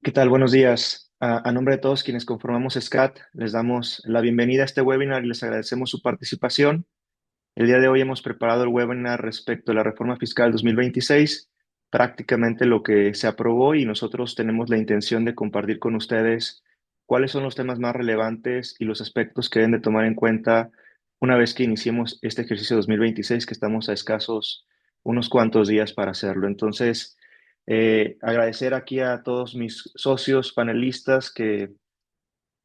¿Qué tal? Buenos días. A nombre de todos quienes conformamos SCAT, les damos la bienvenida a este webinar y les agradecemos su participación. El día de hoy hemos preparado el webinar respecto a la reforma fiscal 2026, prácticamente lo que se aprobó, y nosotros tenemos la intención de compartir con ustedes cuáles son los temas más relevantes y los aspectos que deben de tomar en cuenta una vez que iniciemos este ejercicio 2026, que estamos a escasos unos cuantos días para hacerlo. Entonces, agradecer aquí a todos mis socios panelistas que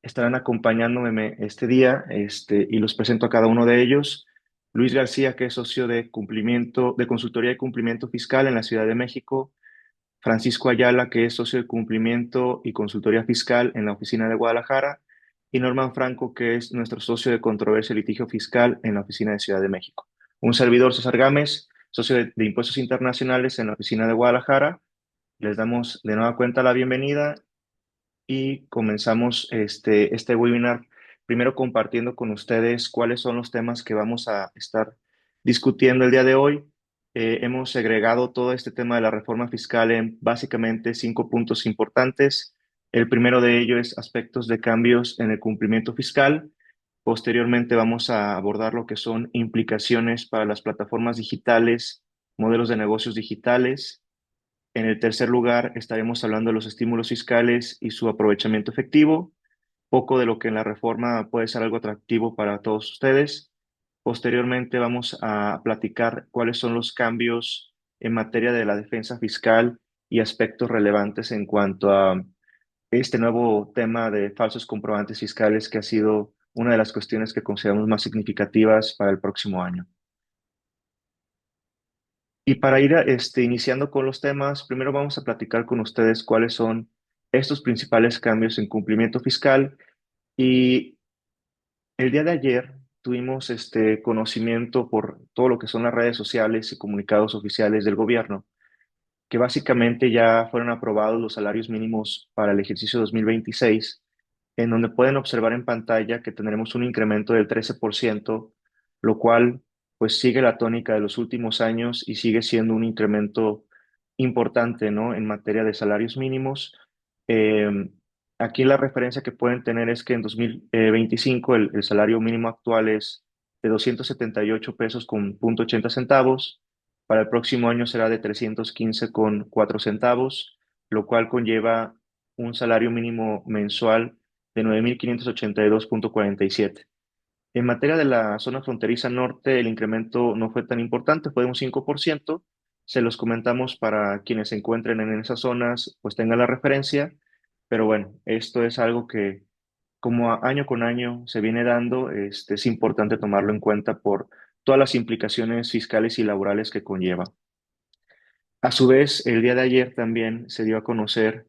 estarán acompañándome este día, y los presento a cada uno de ellos. Luis García, que es socio de cumplimiento, de consultoría de cumplimiento fiscal en la Ciudad de México. Francisco Ayala, que es socio de cumplimiento y consultoría fiscal en la oficina de Guadalajara. Y Norman Franco, que es nuestro socio de controversia y litigio fiscal en la oficina de Ciudad de México. Un servidor, César Gámez, socio de impuestos internacionales en la oficina de Guadalajara. Les damos de nueva cuenta la bienvenida y comenzamos este webinar primero compartiendo con ustedes cuáles son los temas que vamos a estar discutiendo el día de hoy. Hemos segregado todo este tema de la reforma fiscal en básicamente 5 puntos importantes. El primero de ellos es aspectos de cambios en el cumplimiento fiscal. Posteriormente vamos a abordar lo que son implicaciones para las plataformas digitales, modelos de negocios digitales. En el tercer lugar, estaremos hablando de los estímulos fiscales y su aprovechamiento efectivo, poco de lo que en la reforma puede ser algo atractivo para todos ustedes. Posteriormente, vamos a platicar cuáles son los cambios en materia de la defensa fiscal y aspectos relevantes en cuanto a este nuevo tema de falsos comprobantes fiscales, que ha sido una de las cuestiones que consideramos más significativas para el próximo año. Y para ir iniciando con los temas, primero vamos a platicar con ustedes cuáles son estos principales cambios en cumplimiento fiscal. Y el día de ayer tuvimos este conocimiento por todo lo que son las redes sociales y comunicados oficiales del gobierno, que básicamente ya fueron aprobados los salarios mínimos para el ejercicio 2026, en donde pueden observar en pantalla que tendremos un incremento del 13%, lo cual pues sigue la tónica de los últimos años y sigue siendo un incremento importante, ¿no? En materia de salarios mínimos. Eh, Aquí la referencia que pueden tener es que en 2025 el salario mínimo actual es de 278 pesos con punto 80 centavos. Para el próximo año será de 315,4 centavos, lo cual conlleva un salario mínimo mensual de 9.582,47. En materia de la zona fronteriza norte, el incremento no fue tan importante, fue de un 5%. Se los comentamos para quienes se encuentren en esas zonas, pues tengan la referencia. Pero bueno, esto es algo que como año con año se viene dando, es importante tomarlo en cuenta por todas las implicaciones fiscales y laborales que conlleva. A su vez, el día de ayer también se dio a conocer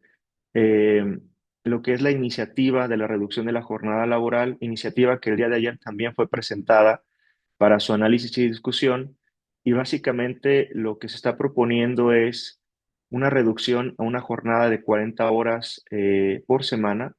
eh, lo que es la iniciativa de la reducción de la jornada laboral, iniciativa que el día de ayer también fue presentada para su análisis y discusión. Y básicamente lo que se está proponiendo es una reducción a una jornada de 40 horas por semana,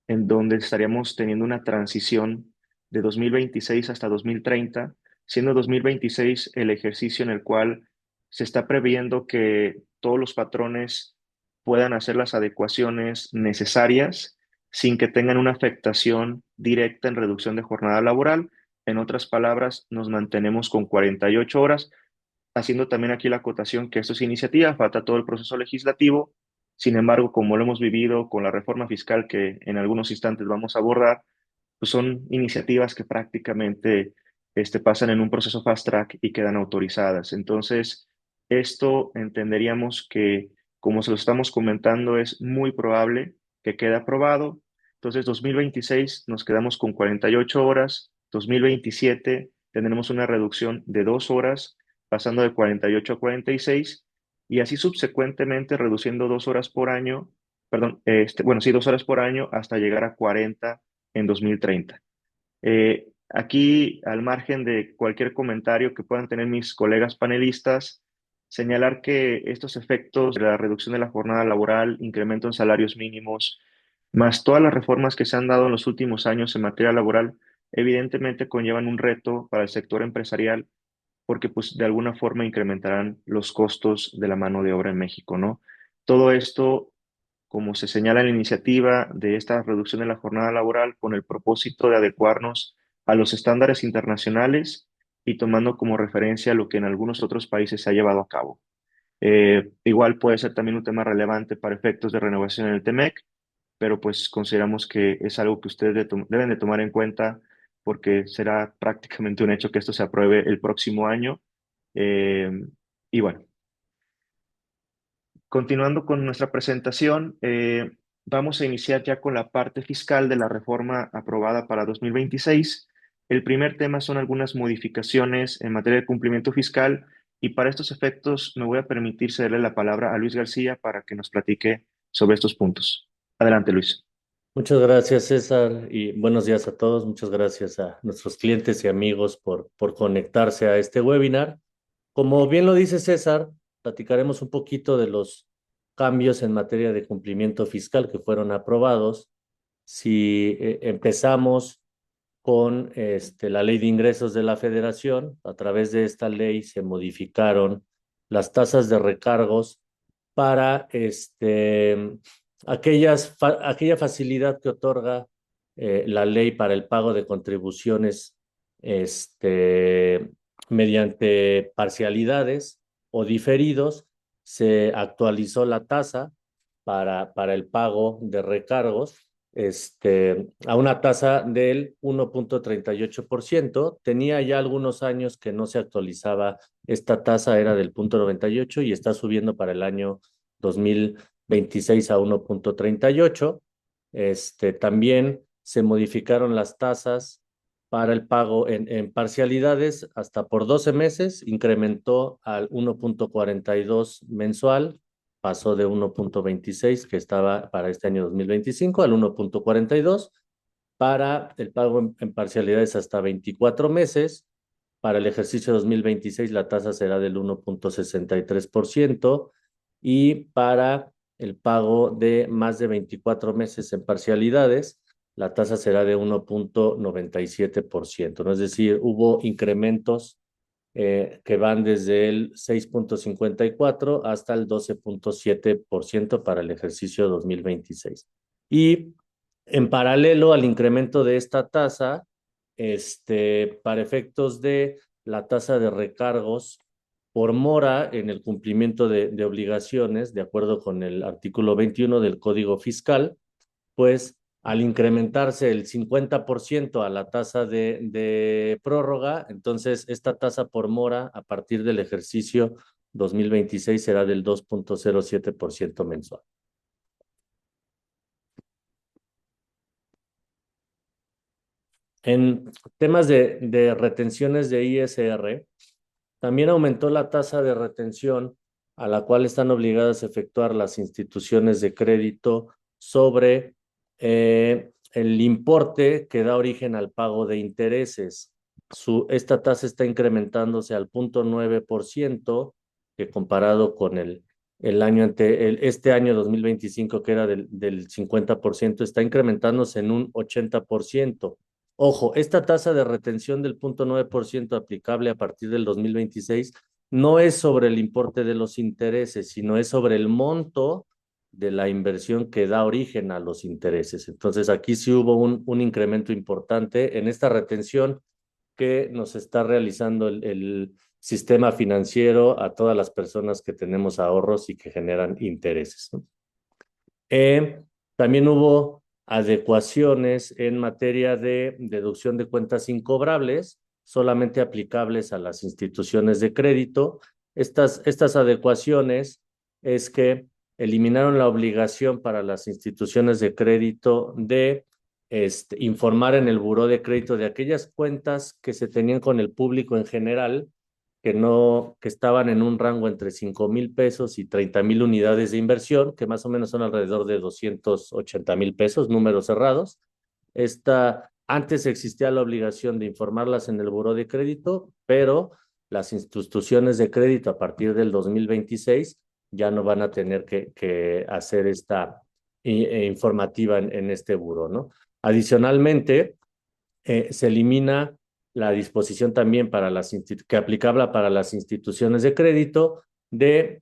en donde estaríamos teniendo una transición de 2026 hasta 2030, siendo 2026 el ejercicio en el cual se está previendo que todos los patrones puedan hacer las adecuaciones necesarias sin que tengan una afectación directa en reducción de jornada laboral. En otras palabras, nos mantenemos con 48 horas, haciendo también aquí la acotación que esto es iniciativa, falta todo el proceso legislativo. Sin embargo, como lo hemos vivido con la reforma fiscal que en algunos instantes vamos a abordar, pues son iniciativas que prácticamente pasan en un proceso fast track y quedan autorizadas. Entonces, esto entenderíamos que, como se lo estamos comentando, es muy probable que quede aprobado. Entonces, 2026 nos quedamos con 48 horas, 2027 tendremos una reducción de 2 horas, pasando de 48 a 46, y así subsecuentemente reduciendo 2 horas por año, perdón, bueno, sí, 2 horas por año hasta llegar a 40 en 2030. Aquí, al margen de cualquier comentario que puedan tener mis colegas panelistas, señalar que estos efectos de la reducción de la jornada laboral, incremento en salarios mínimos, más todas las reformas que se han dado en los últimos años en materia laboral, evidentemente conllevan un reto para el sector empresarial, porque pues de alguna forma incrementarán los costos de la mano de obra en México, ¿no? Todo esto como se señala en la iniciativa de esta reducción de la jornada laboral con el propósito de adecuarnos a los estándares internacionales y tomando como referencia lo que en algunos otros países se ha llevado a cabo. Igual puede ser también un tema relevante para efectos de renovación en el TEMEC, pero pues consideramos que es algo que ustedes deben de tomar en cuenta porque será prácticamente un hecho que esto se apruebe el próximo año. Eh, y bueno, continuando con nuestra presentación, vamos a iniciar ya con la parte fiscal de la reforma aprobada para 2026. El primer tema son algunas modificaciones en materia de cumplimiento fiscal y para estos efectos me voy a permitir cederle la palabra a Luis García para que nos platique sobre estos puntos. Adelante, Luis. Muchas gracias, César, y buenos días a todos. Muchas gracias a nuestros clientes y amigos por conectarse a este webinar. Como bien lo dice César, platicaremos un poquito de los cambios en materia de cumplimiento fiscal que fueron aprobados. Si empezamos con la Ley de Ingresos de la Federación, a través de esta ley se modificaron las tasas de recargos para aquella facilidad que otorga la ley para el pago de contribuciones este, mediante parcialidades o diferidos. Se actualizó la tasa para el pago de recargos a una tasa del 1.38%. Tenía ya algunos años que no se actualizaba esta tasa, era del 0.98 y está subiendo para el año 2026 a 1.38. También se modificaron las tasas para el pago en parcialidades hasta por 12 meses, incrementó al 1.42 mensual, pasó de 1.26 que estaba para este año 2025 al 1.42 para el pago en parcialidades hasta 24 meses. Para el ejercicio 2026 la tasa será del 1.63% y para el pago de más de 24 meses en parcialidades la tasa será de 1.97%, ¿no? Es decir, hubo incrementos que van desde el 6.54 hasta el 12.7% para el ejercicio 2026. Y en paralelo al incremento de esta tasa, para efectos de la tasa de recargos por mora en el cumplimiento de obligaciones, de acuerdo con el artículo 21 del Código Fiscal, pues al incrementarse el 50% a la tasa de prórroga, entonces esta tasa por mora a partir del ejercicio 2026 será del 2.07% mensual. En temas de retenciones de ISR, también aumentó la tasa de retención a la cual están obligadas a efectuar las instituciones de crédito sobre el importe que da origen al pago de intereses. Esta tasa está incrementándose al 0.9%, que comparado con este año 2025, que era del 50%, está incrementándose en un 80%. Ojo, esta tasa de retención del 0.9% aplicable a partir del 2026 no es sobre el importe de los intereses, sino es sobre el monto de la inversión que da origen a los intereses. Entonces, aquí sí hubo un incremento importante en esta retención que nos está realizando el sistema financiero a todas las personas que tenemos ahorros y que generan intereses, ¿no? También hubo adecuaciones en materia de deducción de cuentas incobrables, solamente aplicables a las instituciones de crédito. Estas adecuaciones es que eliminaron la obligación para las instituciones de crédito de informar en el buró de crédito de aquellas cuentas que se tenían con el público en general, que estaban en un rango entre 5,000 pesos y 30,000 unidades de inversión, que más o menos son alrededor de 280,000 pesos, números cerrados. Antes existía la obligación de informarlas en el buró de crédito, pero las instituciones de crédito a partir del 2026 ya no van a tener que hacer esta informativa en este buró, ¿no? Adicionalmente, se elimina la disposición también que aplicable para las instituciones de crédito de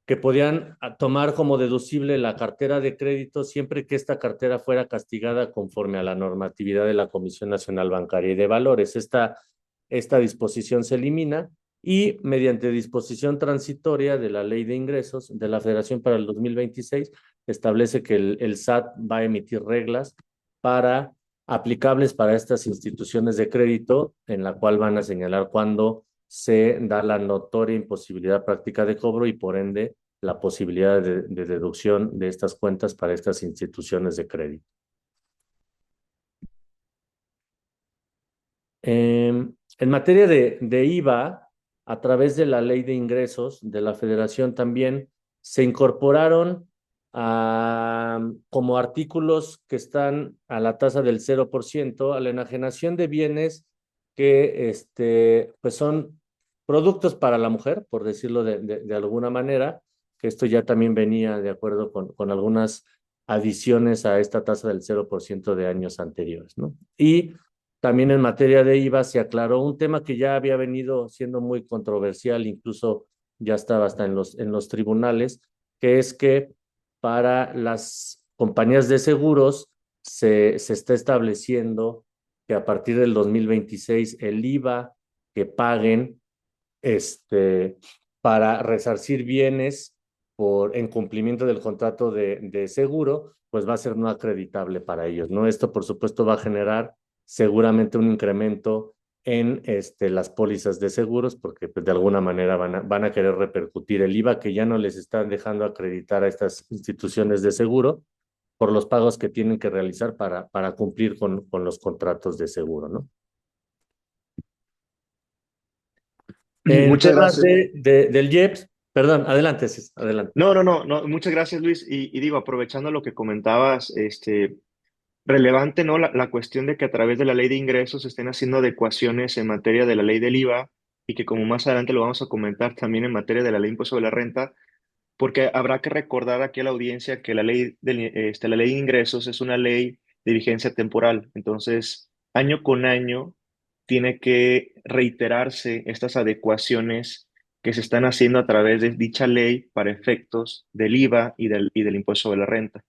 que podían tomar como deducible la cartera de crédito siempre que esta cartera fuera castigada conforme a la normatividad de la Comisión Nacional Bancaria y de Valores. Esta disposición se elimina y mediante disposición transitoria de la Ley de Ingresos de la Federación para el 2026 establece que el SAT va a emitir reglas para aplicables para estas instituciones de crédito, en la cual van a señalar cuándo se da la notoria imposibilidad práctica de cobro y por ende la posibilidad de deducción de estas cuentas para estas instituciones de crédito. En materia de IVA, a través de la Ley de Ingresos de la Federación también se incorporaron como artículos que están a la tasa del 0% a la enajenación de bienes que pues son productos para la mujer, por decirlo de alguna manera, que esto ya también venía de acuerdo con algunas adiciones a esta tasa del 0% de años anteriores, ¿no? Y también en materia de IVA se aclaró un tema que ya había venido siendo muy controversial, incluso ya estaba hasta en los tribunales, que es que para las compañías de seguros se está estableciendo que a partir del 2026 el IVA que paguen para resarcir bienes en cumplimiento del contrato de seguro, pues va a ser no acreditable para ellos, ¿no? Esto, por supuesto, va a generar seguramente un incremento en las pólizas de seguros, porque pues, de alguna manera van a querer repercutir el IVA que ya no les están dejando acreditar a estas instituciones de seguro por los pagos que tienen que realizar para cumplir con los contratos de seguro, ¿no? En Muchas temas gracias. del IEPS, perdón, adelante, Cés, adelante. No, muchas gracias, Luis. Y digo, aprovechando lo que comentabas, relevante, ¿no? La cuestión de que a través de la ley de ingresos se estén haciendo adecuaciones en materia de la ley del IVA y que como más adelante lo vamos a comentar también en materia de la ley de impuesto sobre la renta, porque habrá que recordar aquí a la audiencia que la ley de ingresos es una ley de vigencia temporal. Entonces, año con año tiene que reiterarse estas adecuaciones que se están haciendo a través de dicha ley para efectos del IVA y del impuesto sobre la renta.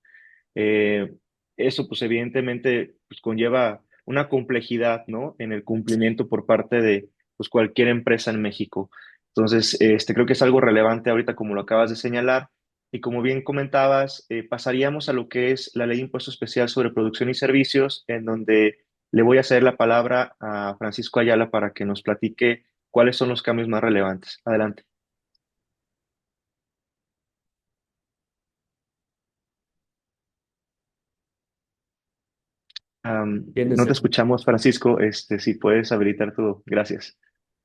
Eh, Eso, pues evidentemente, pues, conlleva una complejidad, ¿no? En el cumplimiento por parte de pues, cualquier empresa en México. Entonces, creo que es algo relevante ahorita, como lo acabas de señalar. Y como bien comentabas, pasaríamos a lo que es la Ley de Impuesto Especial sobre Producción y Servicios, en donde le voy a ceder la palabra a Francisco Ayala para que nos platique cuáles son los cambios más relevantes. Adelante. ¿Tienes No te escuchamos, Francisco. Si puedes habilitar todo. Gracias.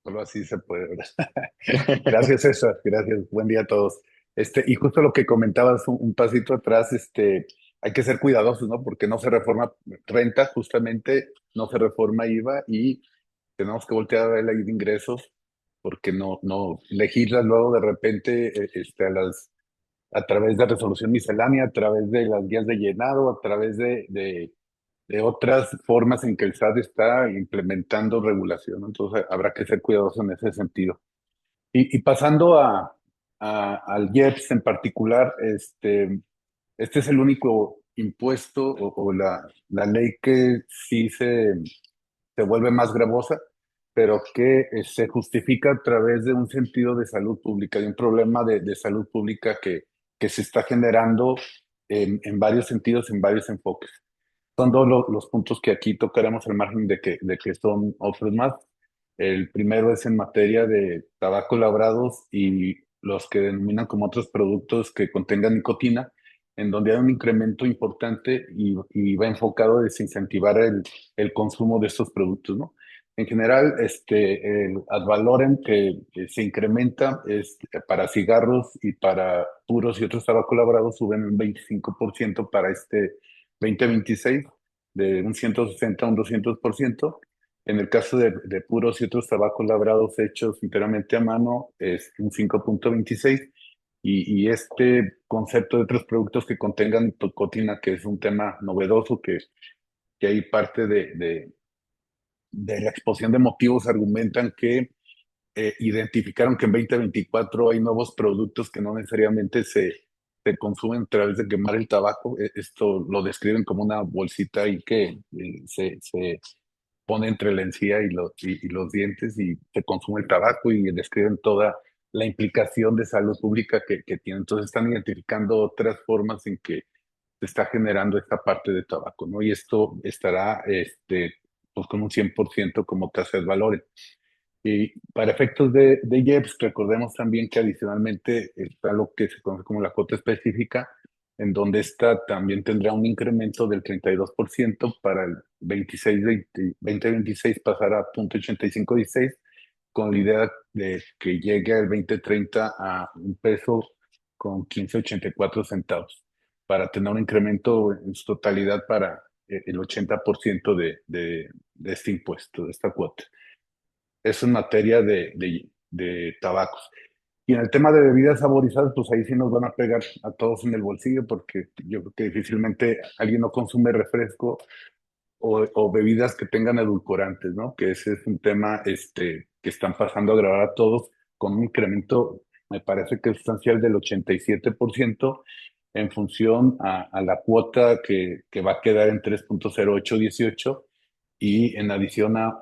Solo así se puede, ¿verdad? Gracias, César. Gracias. Buen día a todos. Y justo lo que comentabas un pasito atrás, hay que ser cuidadosos, ¿no? Porque no se reforma renta, justamente, no se reforma IVA y tenemos que voltear a ver la ley de ingresos porque no legislas luego de repente, a través de resolución miscelánea, a través de las guías de llenado, a través de otras formas en que el SAT está implementando regulación, ¿no? Entonces habrá que ser cuidadosos en ese sentido. Y pasando al IEPS en particular, este es el único impuesto o la ley que sí se vuelve más gravosa, pero que se justifica a través de un sentido de salud pública, de un problema de salud pública que se está generando en varios sentidos, en varios enfoques. Son dos los puntos que aquí tocaremos al margen de que son otros más. El primero es en materia de tabaco labrados y los que denominan como otros productos que contengan nicotina, en donde hay un incremento importante y va enfocado a desincentivar el consumo de estos productos, ¿no? En general, el ad valorem que se incrementa es para cigarros y para puros y otros tabacos labrados suben un 25% para 2026, de un 160 a un 200%. En el caso de puros y otros tabacos labrados hechos enteramente a mano es un 5,26. Y este concepto de otros productos que contengan nicotina, que es un tema novedoso, que hay parte de la exposición de motivos, argumentan que identificaron que en 2024 hay nuevos productos que no necesariamente se consumen a través de quemar el tabaco. Esto lo describen como una bolsita ahí que se pone entre la encía y los dientes y se consume el tabaco y describen toda la implicación de salud pública que tiene. Entonces están identificando otras formas en que se está generando esta parte de tabaco, ¿no? Y esto estará pues con un 100% como tasa de valores. Y para efectos de IEPS, recordemos también que adicionalmente está lo que se conoce como la cuota específica, en donde esta también tendrá un incremento del 32% para el 2026 pasará a 0.8516, con la idea de que llegue al 2030 a un peso con 15.84 centavos, para tener un incremento en su totalidad para el 80% de este impuesto, de esta cuota. Eso en materia de tabacos. Y en el tema de bebidas saborizadas, pues ahí sí nos van a pegar a todos en el bolsillo, porque yo creo que difícilmente alguien no consume refresco o bebidas que tengan edulcorantes, ¿no? Que ese es un tema que están pasando a grabar a todos con un incremento, me parece que es sustancial del 87% en función a la cuota que va a quedar en 3.0818 y en adición a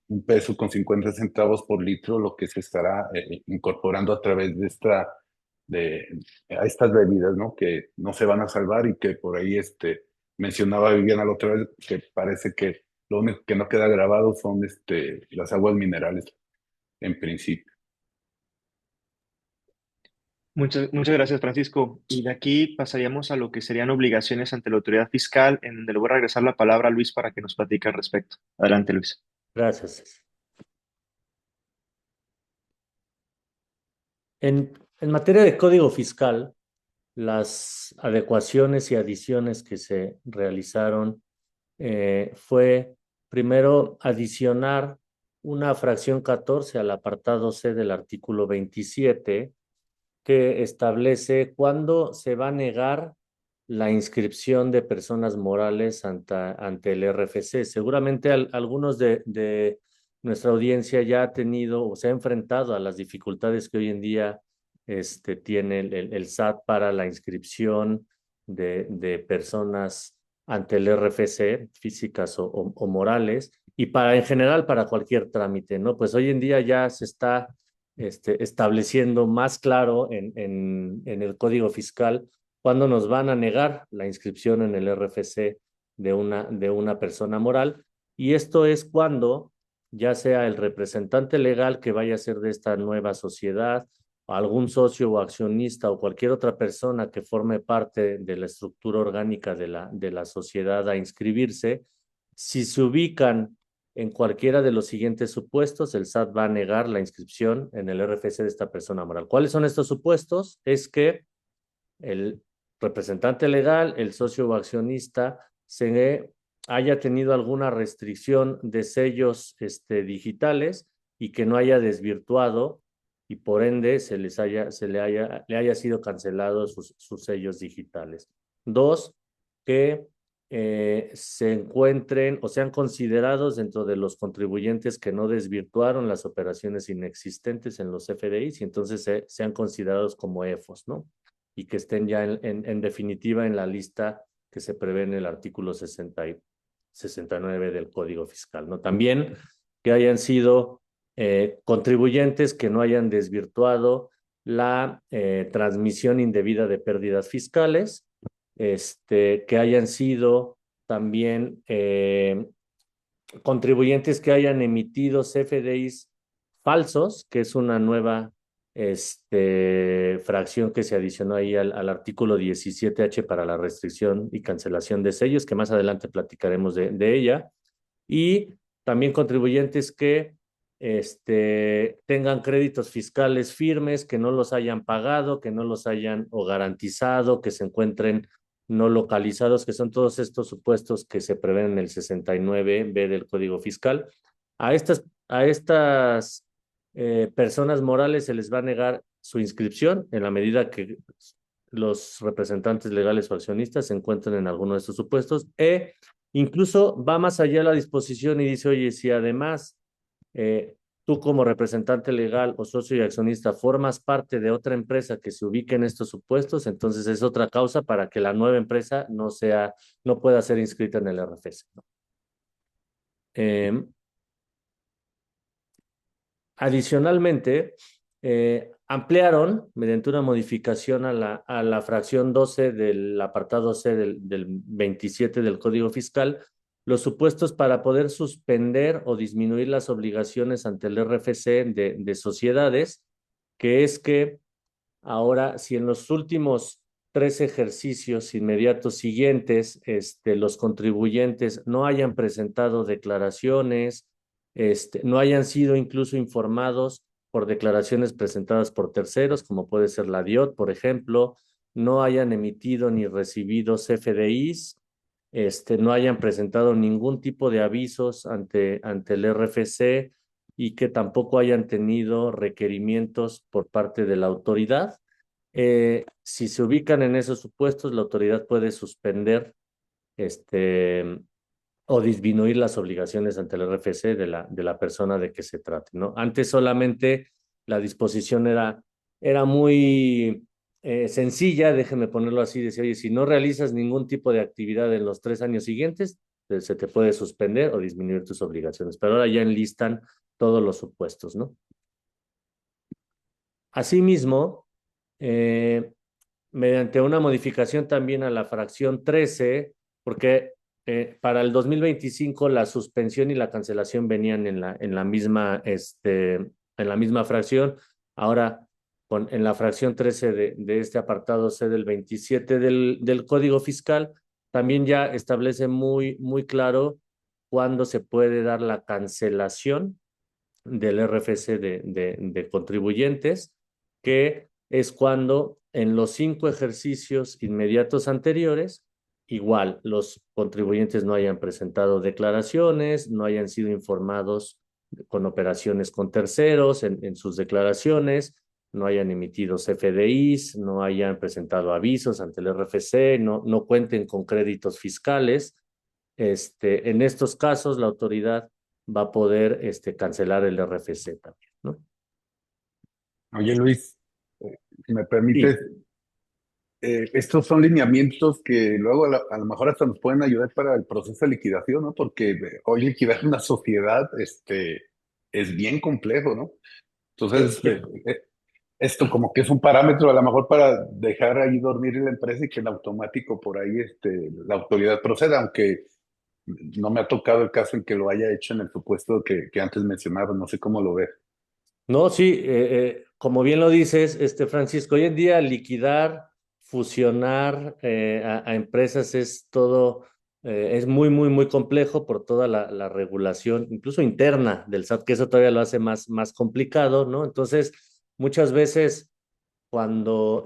un peso con 50 centavos por litro, lo que se estará incorporando a través de, a estas bebidas, ¿no? Que no se van a salvar y que por ahí mencionaba Viviana la otra vez, que parece que lo único que no queda grabado son las aguas minerales, en principio. Muchas gracias, Francisco. Y de aquí pasaríamos a lo que serían obligaciones ante la autoridad fiscal, en donde le voy a regresar la palabra a Luis para que nos platique al respecto. Adelante, Luis. Gracias. En materia de código fiscal, las adecuaciones y adiciones que se realizaron fue primero adicionar una fracción 14 al apartado C del artículo 27 que establece cuándo se va a negar la inscripción de personas morales ante el RFC. Seguramente algunos de nuestra audiencia ya ha tenido o se ha enfrentado a las dificultades que hoy en día tiene el SAT para la inscripción de personas ante el RFC, físicas o morales, y en general para cualquier trámite, ¿no? Pues hoy en día ya se está estableciendo más claro en el Código Fiscal cuándo nos van a negar la inscripción en el RFC de una persona moral. Y esto es cuando ya sea el representante legal que vaya a ser de esta nueva sociedad, algún socio o accionista o cualquier otra persona que forme parte de la estructura orgánica de la sociedad a inscribirse, si se ubican en cualquiera de los siguientes supuestos, el SAT va a negar la inscripción en el RFC de esta persona moral. ¿Cuáles son estos supuestos? Es que el representante legal, el socio o accionista, se haya tenido alguna restricción de sellos digitales y que no haya desvirtuado y por ende le haya sido cancelado sus sellos digitales. Dos, que se encuentren o sean considerados dentro de los contribuyentes que no desvirtuaron las operaciones inexistentes en los FDIs y entonces sean considerados como EFOS, ¿no? Y que estén ya en definitiva en la lista que se prevé en el artículo 69 del Código Fiscal, ¿no? También que hayan sido contribuyentes que no hayan desvirtuado la transmisión indebida de pérdidas fiscales, que hayan sido también contribuyentes que hayan emitido CFDIs falsos, que es una nueva fracción que se adicionó ahí al artículo 17H para la restricción y cancelación de sellos, que más adelante platicaremos de ella, y también contribuyentes que tengan créditos fiscales firmes, que no los hayan pagado, que no los hayan o garantizado, que se encuentren no localizados, que son todos estos supuestos que se prevén en el 69B del Código Fiscal. A estas personas morales se les va a negar su inscripción en la medida que los representantes legales o accionistas se encuentren en alguno de estos supuestos, incluso va más allá la disposición y dice, oye, si además tú como representante legal o socio y accionista formas parte de otra empresa que se ubique en estos supuestos, entonces es otra causa para que la nueva empresa no pueda ser inscrita en el RFC, ¿no? Adicionalmente, ampliaron mediante una modificación a la fracción 12 del apartado C del 27 del Código Fiscal los supuestos para poder suspender o disminuir las obligaciones ante el RFC de sociedades, que es que ahora, si en los últimos 3 ejercicios inmediatos siguientes, los contribuyentes no hayan presentado declaraciones, no hayan sido incluso informados por declaraciones presentadas por terceros, como puede ser la DIOT, por ejemplo, no hayan emitido ni recibido CFDIs, no hayan presentado ningún tipo de avisos ante el RFC y que tampoco hayan tenido requerimientos por parte de la autoridad. Si se ubican en esos supuestos, la autoridad puede suspender este, o disminuir las obligaciones ante el RFC de la persona de que se trate, ¿no? Antes solamente la disposición era muy sencilla, déjenme ponerlo así, decía, oye, si no realizas ningún tipo de actividad en los 3 años siguientes, se te puede suspender o disminuir tus obligaciones, pero ahora ya enlistan todos los supuestos, ¿no? Asimismo, eh, mediante una modificación también a la fracción 13, porque para el 2025 la suspensión y la cancelación venían en la misma fracción. Ahora, en la fracción 13 de este apartado C del 27 del Código Fiscal, también ya establece muy, muy claro cuándo se puede dar la cancelación del RFC de contribuyentes, que es cuando en los 5 ejercicios inmediatos anteriores, igual los contribuyentes no hayan presentado declaraciones, no hayan sido informados con operaciones con terceros en sus declaraciones, no hayan emitido CFDIs, no hayan presentado avisos ante el RFC, no cuenten con créditos fiscales. En estos casos, la autoridad va a poder cancelar el RFC también, ¿no? Oye, Luis, si me Sí. permites, estos son lineamientos que luego a lo mejor hasta nos pueden ayudar para el proceso de liquidación, ¿no? Porque hoy liquidar una sociedad, es bien complejo, ¿no? Entonces, esto como que es un parámetro a lo mejor para dejar ahí dormir la empresa y que en automático por ahí, la autoridad proceda, aunque no me ha tocado el caso en que lo haya hecho en el supuesto que antes mencionaba, no sé cómo lo ves. No, sí, como bien lo dices, Francisco, hoy en día liquidar, fusionar a empresas es todo, es muy, muy, muy complejo por toda la regulación, incluso interna del SAT, que eso todavía lo hace más complicado, ¿no? Entonces, muchas veces cuando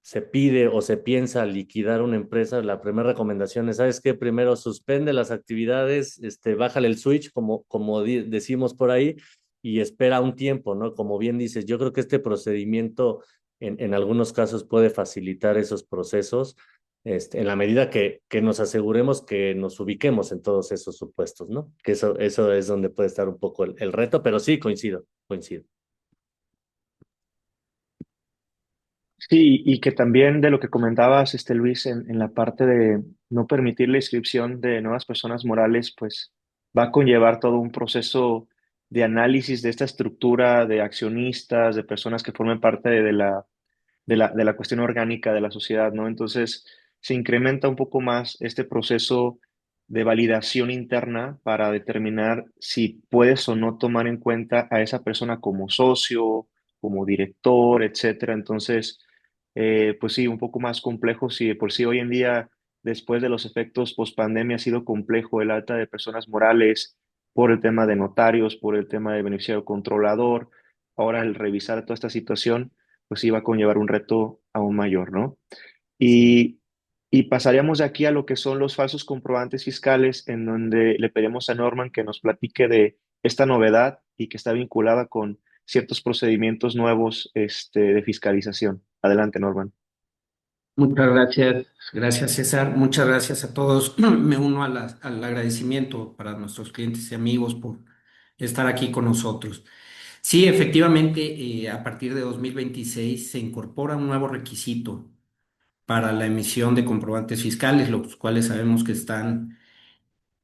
se pide o se piensa liquidar una empresa, la primera recomendación es, ¿sabes qué? Primero suspende las actividades, bájale el switch, como decimos por ahí, y espera un tiempo, ¿no? Como bien dices, yo creo que este procedimiento en algunos casos puede facilitar esos procesos, en la medida que nos aseguremos que nos ubiquemos en todos esos supuestos, ¿no? Que eso es donde puede estar un poco el reto, pero sí, coincido. Sí, y que también de lo que comentabas, Luis, en la parte de no permitir la inscripción de nuevas personas morales, pues va a conllevar todo un proceso de análisis de esta estructura de accionistas, de personas que formen parte de la cuestión orgánica de la sociedad, ¿no? Entonces, se incrementa un poco más este proceso de validación interna para determinar si puedes o no tomar en cuenta a esa persona como socio, como director, etcétera. Entonces, pues sí, un poco más complejo. Si de por sí hoy en día, después de los efectos post pandemia, ha sido complejo el alta de personas morales por el tema de notarios, por el tema de beneficiario controlador. Ahora, el revisar toda esta situación pues iba a conllevar un reto aún mayor, ¿no? Sí. Y, y pasaríamos de aquí a lo que son los falsos comprobantes fiscales, en donde le pedimos a Norman que nos platique de esta novedad y que está vinculada con ciertos procedimientos nuevos, de fiscalización. Adelante, Norman. Muchas gracias, gracias César, muchas gracias a todos. Me uno al agradecimiento para nuestros clientes y amigos por estar aquí con nosotros. Sí, efectivamente, a partir de 2026 se incorpora un nuevo requisito para la emisión de comprobantes fiscales, los cuales sabemos que están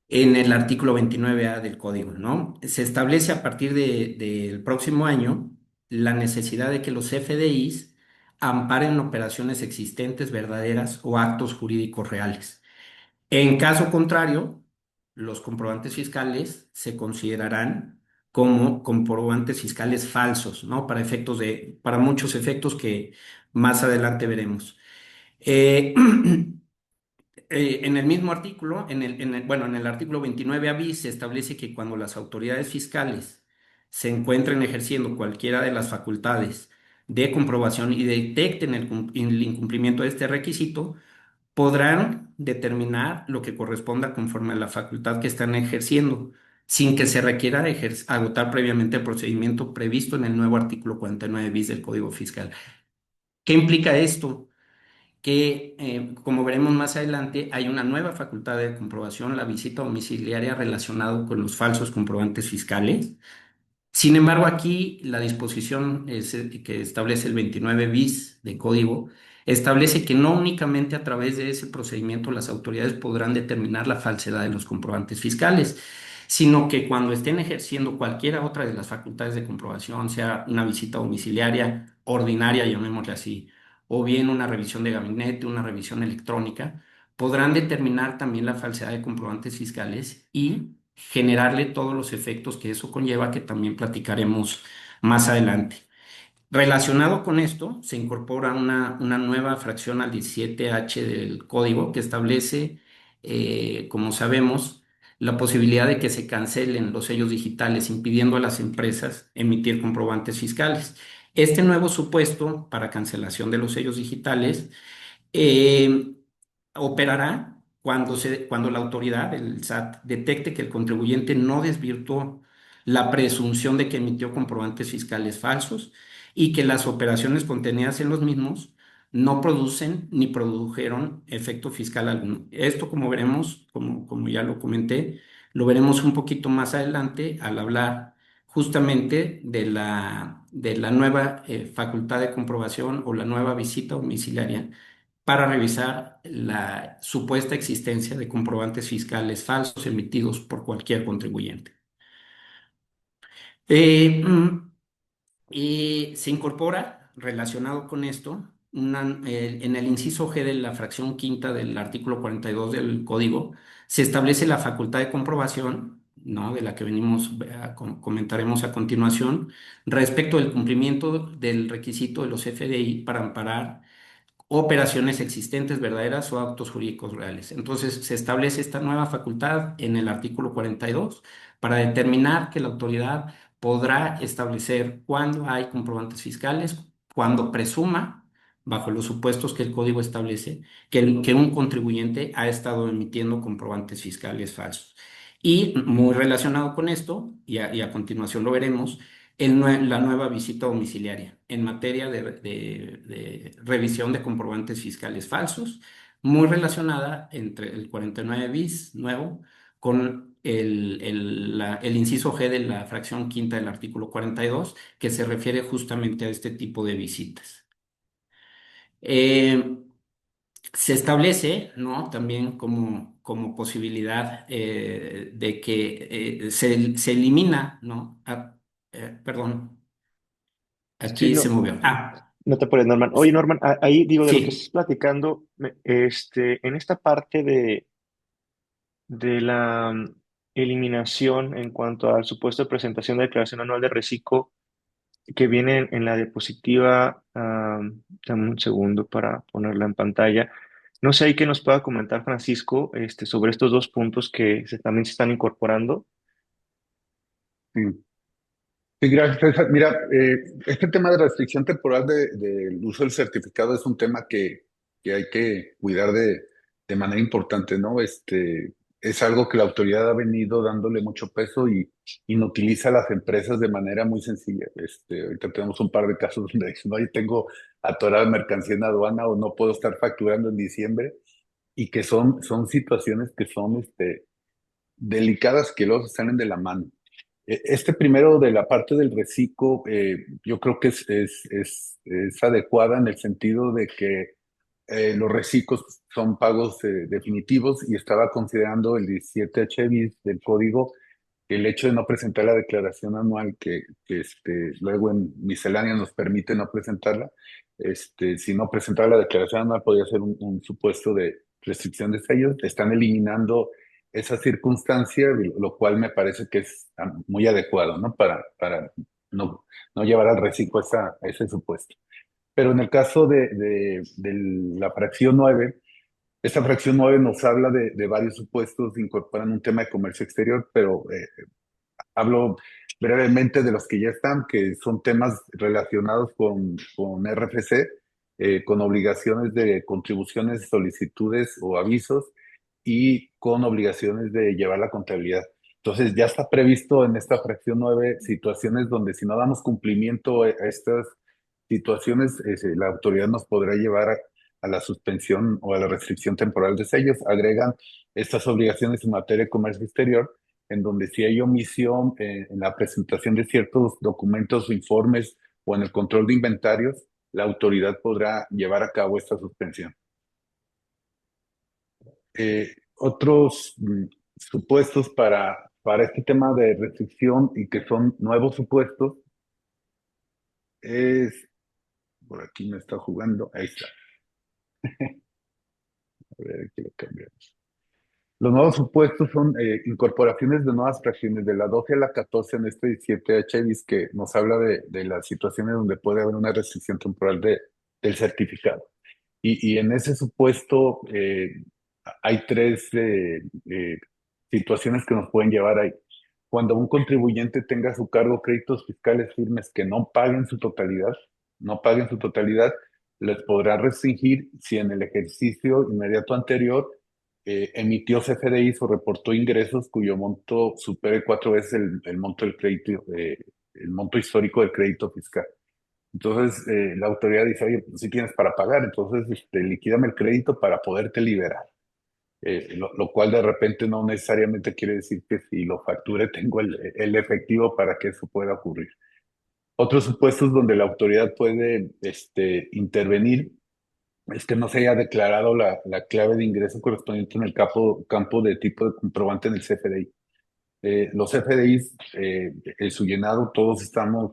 en el artículo 29A del código, ¿no? Se establece a partir del próximo año la necesidad de que los FDIs amparen operaciones existentes, verdaderas o actos jurídicos reales. En caso contrario, los comprobantes fiscales se considerarán como comprobantes fiscales falsos, ¿no? Para muchos efectos que más adelante veremos. Eh, en el mismo artículo, bueno, en el artículo 29 bis se establece que cuando las autoridades fiscales se encuentren ejerciendo cualquiera de las facultades de comprobación y detecten el incumplimiento de este requisito, podrán determinar lo que corresponda conforme a la facultad que están ejerciendo, sin que se requiera agotar previamente el procedimiento previsto en el nuevo artículo 49 bis del Código Fiscal. ¿Qué implica esto? Que, como veremos más adelante, hay una nueva facultad de comprobación, la visita domiciliaria relacionado con los falsos comprobantes fiscales. Sin embargo, aquí la disposición que establece el 29 bis de código establece que no únicamente a través de ese procedimiento las autoridades podrán determinar la falsedad de los comprobantes fiscales, sino que cuando estén ejerciendo cualquiera otra de las facultades de comprobación, sea una visita domiciliaria ordinaria, llamémosle así, o bien una revisión de gabinete, una revisión electrónica, podrán determinar también la falsedad de comprobantes fiscales y generarle todos los efectos que eso conlleva, que también platicaremos más adelante. Relacionado con esto, se incorpora una nueva fracción al 17H del código que establece, como sabemos, la posibilidad de que se cancelen los sellos digitales, impidiendo a las empresas emitir comprobantes fiscales. Este nuevo supuesto para cancelación de los sellos digitales eh, operará cuando la autoridad, el SAT, detecte que el contribuyente no desvirtuó la presunción de que emitió comprobantes fiscales falsos y que las operaciones contenidas en los mismos no producen ni produjeron efecto fiscal alguno. Esto, como veremos, como ya lo comenté, lo veremos un poquito más adelante al hablar justamente de la nueva facultad de comprobación o la nueva visita domiciliaria para revisar la supuesta existencia de comprobantes fiscales falsos emitidos por cualquier contribuyente. Eh, mm, y se incorpora, relacionado con esto, en el inciso G de la fracción quinta del artículo 42 del Código, se establece la facultad de comprobación, ¿no? De la que comentaremos a continuación, respecto del cumplimiento del requisito de los FDI para amparar operaciones existentes, verdaderas o actos jurídicos reales. Entonces, se establece esta nueva facultad en el artículo 42 para determinar que la autoridad podrá establecer cuándo hay comprobantes fiscales, cuando presuma, bajo los supuestos que el código establece, que un contribuyente ha estado emitiendo comprobantes fiscales falsos. Y muy relacionado con esto, y a continuación lo veremos, la nueva visita domiciliaria en materia de revisión de comprobantes fiscales falsos, muy relacionada entre el 49 bis nuevo con el inciso G de la fracción quinta del artículo 42, que se refiere justamente a este tipo de visitas. Eh, Se establece, ¿no? También como posibilidad de que se elimina, ¿no? Perdón, Sí, aquí se no, movió. no te puedes, Norman. Oye, Norman, ahí digo, de lo que estás Sí, platicando, en esta parte de la eliminación en cuanto al supuesto de presentación de declaración anual de reciclo que viene en la diapositiva, dame un segundo para ponerla en pantalla. No sé ahí que nos pueda comentar Francisco, sobre estos dos puntos que también se están incorporando. Sí. Sí, gracias, César. Mira, este tema de restricción temporal del uso del certificado es un tema que hay que cuidar de manera importante, ¿no? Es algo que la autoridad ha venido dándole mucho peso y inutiliza a las empresas de manera muy sencilla. Ahorita tenemos un par de casos donde dicen, no, tengo atorada mercancía en aduana o no puedo estar facturando en diciembre y que son situaciones que son delicadas que luego se salen de la mano. Este primero de la parte del reciclo, yo creo que es adecuada en el sentido de que los reciclos son pagos definitivos y estaba considerando el 17H bis del código el hecho de no presentar la declaración anual luego en miscelánea nos permite no presentarla. Si no presentar la declaración anual podría ser un supuesto de restricción de sellos. Están eliminando esa circunstancia, lo cual me parece que es muy adecuado, ¿no? Para no llevar al reciclo ese supuesto. Pero en el caso de la fracción 9, esta fracción 9 nos habla de varios supuestos, incorporan un tema de comercio exterior, pero hablo brevemente de los que ya están, que son temas relacionados con RFC, con obligaciones de contribuciones, solicitudes o avisos y con obligaciones de llevar la contabilidad. Entonces, ya está previsto en esta fracción 9 situaciones donde si no damos cumplimiento a estas situaciones, la autoridad nos podrá llevar a la suspensión o a la restricción temporal de sellos. Agregan estas obligaciones en materia de comercio exterior en donde si hay omisión en la presentación de ciertos documentos o informes o en el control de inventarios, la autoridad podrá llevar a cabo esta suspensión. Otros supuestos para este tema de restricción y que son nuevos supuestos es, por aquí me está jugando, ahí está. A ver, aquí lo cambiamos. Los nuevos supuestos son incorporaciones de nuevas fracciones de la 12 a la 14 en este 17H bis que nos habla de las situaciones donde puede haber una restricción temporal del certificado. Y en ese supuesto hay tres situaciones que nos pueden llevar ahí. Cuando un contribuyente tenga a su cargo créditos fiscales firmes que no paguen su totalidad, les podrá restringir si en el ejercicio inmediato anterior emitió CFDIs o reportó ingresos cuyo monto supere 4 veces el monto del crédito, el monto histórico del crédito fiscal. Entonces, la autoridad dice, oye, pues sí tienes para pagar, entonces liquídame el crédito para poderte liberar. Lo cual de repente no necesariamente quiere decir que si lo facture tengo el efectivo para que eso pueda ocurrir. Otros supuestos donde la autoridad puede intervenir es que no se haya declarado la clave de ingreso correspondiente en el campo de tipo de comprobante en el CFDI. Los CFDIs, en su llenado, todos estamos,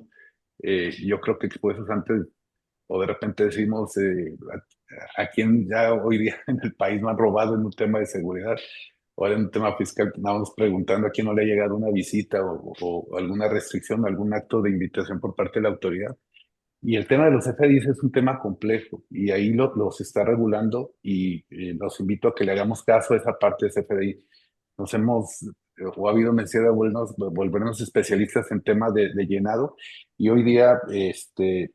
yo creo que expuestos antes, o de repente decimos, a quién ya hoy día en el país no han robado en un tema de seguridad, o en un tema fiscal, estábamos preguntando a quién no le ha llegado una visita o alguna restricción, algún acto de invitación por parte de la autoridad. Y el tema de los FDIs es un tema complejo y ahí los está regulando y los invito a que le hagamos caso a esa parte de CFDI. Nos hemos, o ha habido necesidad de volvernos especialistas en temas de llenado y hoy día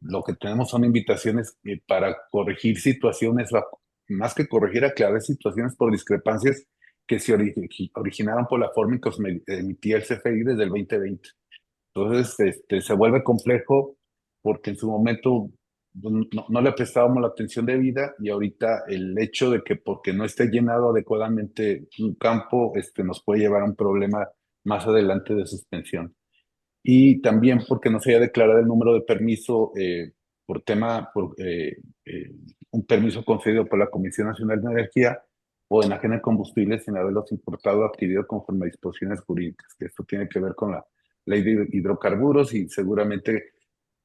lo que tenemos son invitaciones para corregir situaciones, más que corregir, aclarar situaciones por discrepancias que se originaron por la forma en que se emitía el CFDI desde el 2020. Entonces, se vuelve complejo porque en su momento no le prestábamos la atención debida y ahorita el hecho de que porque no esté llenado adecuadamente un campo, nos puede llevar a un problema más adelante de suspensión. Y también porque no se haya declarado el número de permiso por un permiso concedido por la Comisión Nacional de Energía o enajenar combustibles sin haberlos importado o adquirido conforme a disposiciones jurídicas, que esto tiene que ver con la ley de hidrocarburos y seguramente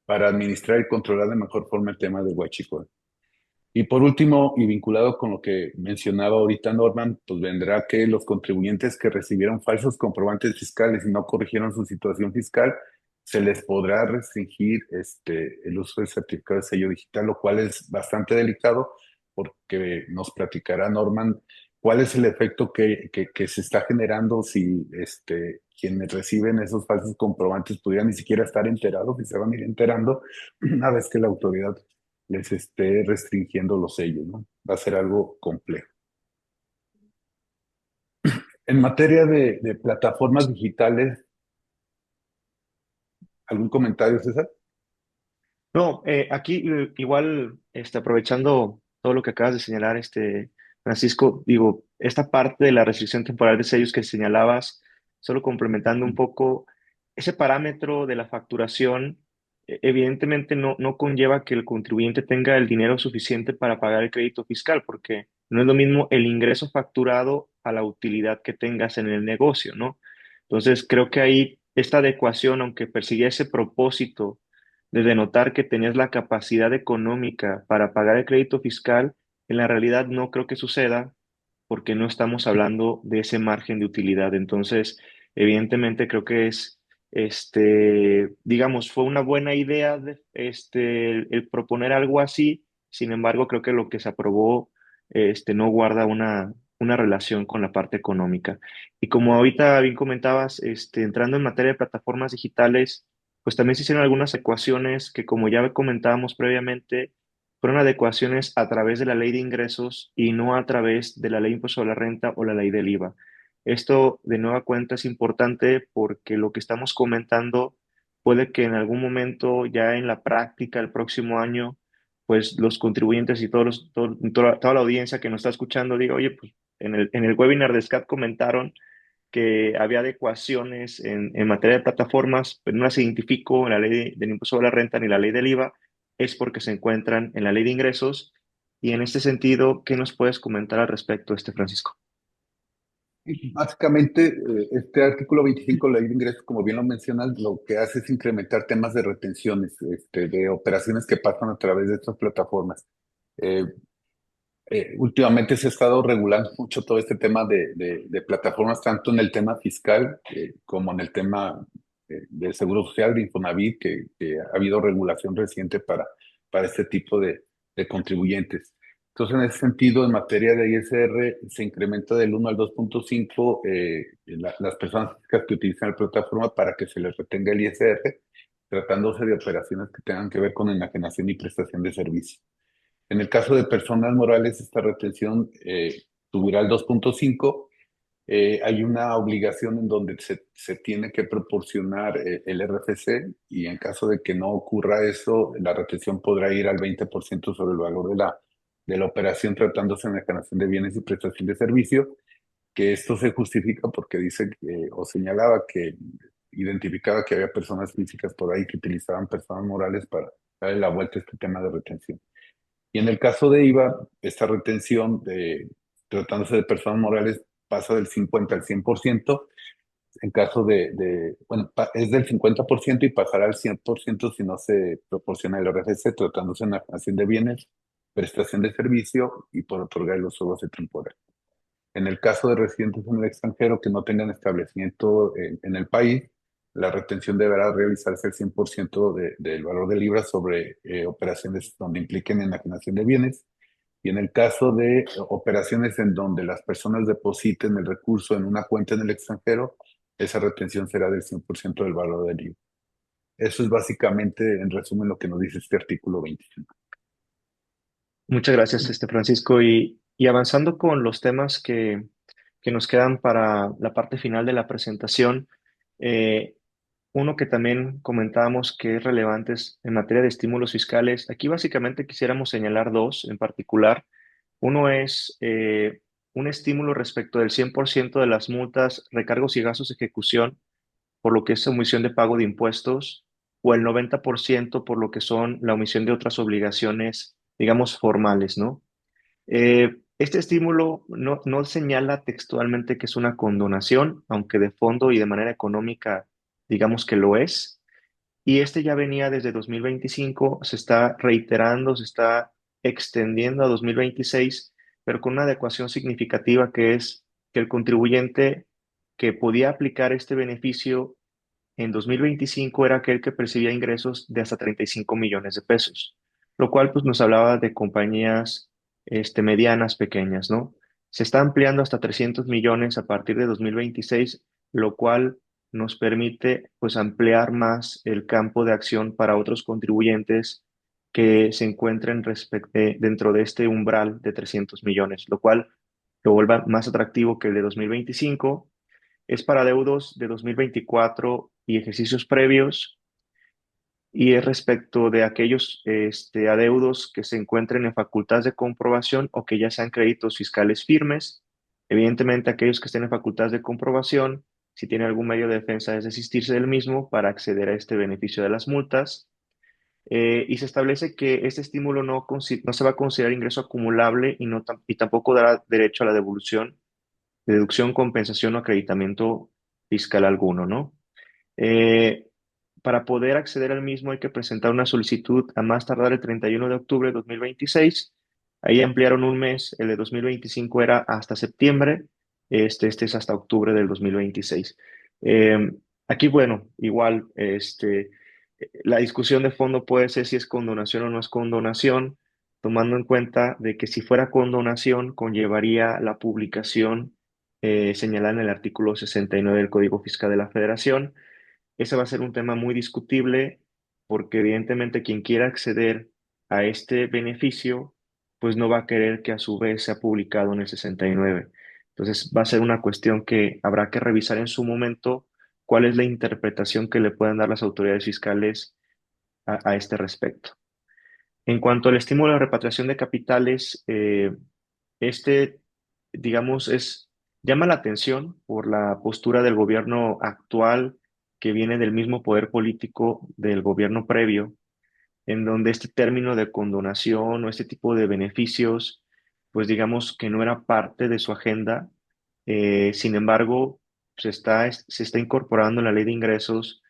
para administrar y controlar de mejor forma el tema del huachicol. Y por último, y vinculado con lo que mencionaba ahorita Norman, pues vendrá que los contribuyentes que recibieron falsos comprobantes fiscales y no corrigieron su situación fiscal, se les podrá restringir el uso del certificado de sello digital, lo cual es bastante delicado porque nos platicará Norman cuál es el efecto que se está generando si quienes reciben esos falsos comprobantes pudieran ni siquiera estar enterados y se van a ir enterando una vez que la autoridad les esté restringiendo los sellos, ¿no? Va a ser algo complejo. En materia de plataformas digitales, ¿algún comentario, César? No, aquí igual, aprovechando todo lo que acabas de señalar, Francisco, digo, esta parte de la restricción temporal de sellos que señalabas, solo complementando un poco, ese parámetro de la facturación evidentemente no conlleva que el contribuyente tenga el dinero suficiente para pagar el crédito fiscal, porque no es lo mismo el ingreso facturado a la utilidad que tengas en el negocio, ¿no? Entonces, creo que ahí esta adecuación, aunque persigue ese propósito de denotar que tenías la capacidad económica para pagar el crédito fiscal, en la realidad no creo que suceda porque no estamos hablando de ese margen de utilidad. Entonces, evidentemente creo que es, digamos, fue una buena idea el proponer algo así. Sin embargo, creo que lo que se aprobó, no guarda una relación con la parte económica. Y como ahorita bien comentabas, entrando en materia de plataformas digitales, pues también se hicieron algunas ecuaciones que, como ya comentábamos previamente, fueron adecuaciones a través de la ley de ingresos y no a través de la ley de impuesto a la renta o la ley del IVA. Esto, de nueva cuenta, es importante porque lo que estamos comentando puede que en algún momento, ya en la práctica, el próximo año, pues los contribuyentes y toda la audiencia que nos está escuchando diga, oye, pues en el webinar de SCAT comentaron que había adecuaciones en materia de plataformas, pero no las identifico en la ley del impuesto a la renta ni la ley del IVA, es porque se encuentran en la ley de ingresos. Y en este sentido, ¿qué nos puedes comentar al respecto, Francisco? Básicamente, este artículo 25 de la ley de ingresos, como bien lo mencionas, lo que hace es incrementar temas de retenciones, de operaciones que pasan a través de estas plataformas. Eh, Últimamente se ha estado regulando mucho todo este tema de plataformas, tanto en el tema fiscal como en el tema de Seguro Social, de Infonavit, que ha habido regulación reciente para este tipo de contribuyentes. Entonces, en ese sentido, en materia de ISR, se incrementa del 1 al 2.5 las personas físicas que utilizan la plataforma para que se les retenga el ISR, tratándose de operaciones que tengan que ver con enajenación y prestación de servicio. En el caso de personas morales, esta retención subirá al 2.5. Hay una obligación en donde se tiene que proporcionar el RFC y en caso de que no ocurra eso, la retención podrá ir al 20% sobre el valor de la operación tratándose de enajenación de bienes y prestación de servicio, que esto se justifica porque dice o señalaba que identificaba que había personas físicas por ahí que utilizaban personas morales para darle la vuelta a este tema de retención. Y en el caso de IVA, esta retención, tratándose de personas morales, pasa del 50 al 100%. En caso bueno, es del 50% y pasará al 100% si no se proporciona el RFC, tratándose de enajenación de bienes, prestación de servicio y por otorgar el uso goce temporal. En el caso de residentes en el extranjero que no tengan establecimiento en el país, la retención deberá realizarse al 100% del valor de libra sobre operaciones donde impliquen enajenación de bienes. Y en el caso de operaciones en donde las personas depositen el recurso en una cuenta en el extranjero, esa retención será del 100% del valor del libra. Eso es básicamente, en resumen, lo que nos dice este artículo 25. Muchas gracias, Francisco. Y avanzando con los temas que nos quedan para la parte final de la presentación, eh, uno que también comentábamos que es relevante es en materia de estímulos fiscales. Aquí básicamente quisiéramos señalar dos en particular. Uno es un estímulo respecto del 100% de las multas, recargos y gastos de ejecución por lo que es omisión de pago de impuestos o el 90% por lo que son la omisión de otras obligaciones, digamos, formales, ¿no? Este estímulo no señala textualmente que es una condonación, aunque de fondo y de manera económica, digamos que lo es. Y este ya venía desde 2025, se está reiterando, se está extendiendo a 2026, pero con una adecuación significativa que es que el contribuyente que podía aplicar este beneficio en 2025 era aquel que percibía ingresos de hasta 35 millones de pesos, lo cual pues nos hablaba de compañías medianas, pequeñas, ¿no? Se está ampliando hasta 300 millones a partir de 2026, lo cual nos permite pues ampliar más el campo de acción para otros contribuyentes que se encuentren dentro de este umbral de 300 millones, lo cual lo vuelve más atractivo que el de 2025. Es para adeudos de 2024 y ejercicios previos y es respecto de aquellos adeudos que se encuentren en facultades de comprobación o que ya sean créditos fiscales firmes. Evidentemente, aquellos que estén en facultades de comprobación si tiene algún medio de defensa, es desistirse del mismo para acceder a este beneficio de las multas. Y se establece que este estímulo no se va a considerar ingreso acumulable y tampoco dará derecho a la deducción, compensación o acreditamiento fiscal alguno, ¿no? Eh, para poder acceder al mismo hay que presentar una solicitud a más tardar el 31 de octubre de 2026. Ahí ampliaron un mes, el de 2025 era hasta septiembre, este es hasta octubre del 2026. Aquí, bueno, igual, la discusión de fondo puede ser si es condonación o no es condonación, tomando en cuenta de que si fuera condonación conllevaría la publicación señalada en el artículo 69 del Código Fiscal de la Federación. Ese va a ser un tema muy discutible porque evidentemente quien quiera acceder a este beneficio, pues no va a querer que a su vez sea publicado en el 69. Entonces va a ser una cuestión que habrá que revisar en su momento cuál es la interpretación que le pueden dar las autoridades fiscales a este respecto. En cuanto al estímulo a la repatriación de capitales, este, digamos, llama la atención por la postura del gobierno actual que viene del mismo poder político del gobierno previo, en donde este término de condonación o este tipo de beneficios, pues digamos que no era parte de su agenda. Sin embargo, se está incorporando en la ley de ingresos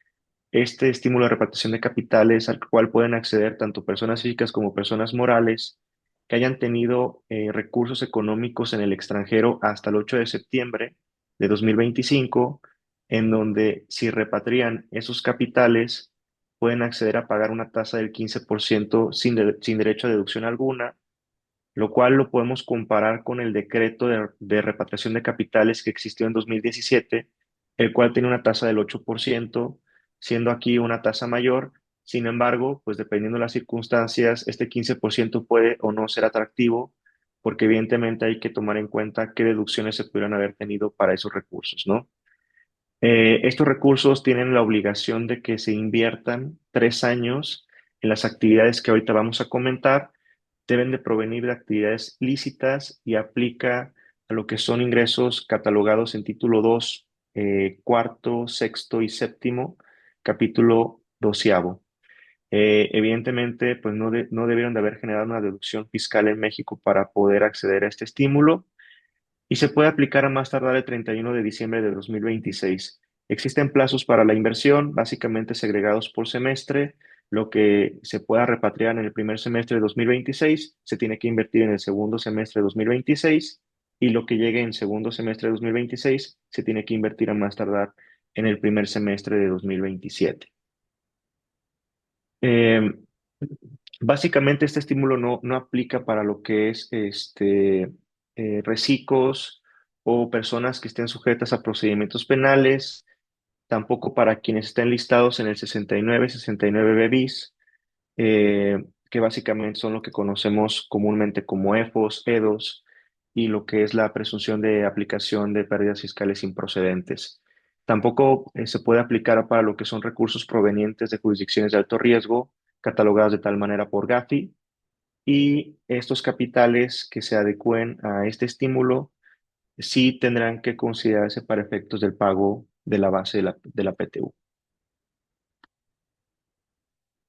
este estímulo de repartición de capitales al cual pueden acceder tanto personas físicas como personas morales que hayan tenido recursos económicos en el extranjero hasta el 8 de septiembre de 2025, en donde si repatrian esos capitales pueden acceder a pagar una tasa del 15% sin derecho a deducción alguna, lo cual lo podemos comparar con el decreto de repatriación de capitales que existió en 2017, el cual tiene una tasa del 8%, siendo aquí una tasa mayor. Sin embargo, pues dependiendo de las circunstancias, este 15% puede o no ser atractivo, porque evidentemente hay que tomar en cuenta qué deducciones se pudieran haber tenido para esos recursos, ¿no? Estos recursos tienen la obligación de que se inviertan 3 años en las actividades que ahorita vamos a comentar, deben de provenir de actividades lícitas y aplica a lo que son ingresos catalogados en título 2, cuarto, sexto y séptimo, capítulo doceavo. Evidentemente, pues no debieron de haber generado una deducción fiscal en México para poder acceder a este estímulo y se puede aplicar a más tardar el 31 de diciembre de 2026. Existen plazos para la inversión, básicamente segregados por semestre. Lo que se pueda repatriar en el primer semestre de 2026 se tiene que invertir en el segundo semestre de 2026 y lo que llegue en segundo semestre de 2026 se tiene que invertir a más tardar en el primer semestre de 2027. Eh, Básicamente este estímulo no aplica para lo que es recicos o personas que estén sujetas a procedimientos penales, tampoco para quienes estén listados en el 69 bis, que básicamente son lo que conocemos comúnmente como EFOS, EDOS, y lo que es la presunción de aplicación de pérdidas fiscales improcedentes. Tampoco se puede aplicar para lo que son recursos provenientes de jurisdicciones de alto riesgo, catalogadas de tal manera por Gafi, y estos capitales que se adecúen a este estímulo sí tendrán que considerarse para efectos del pago de la base de la PTU.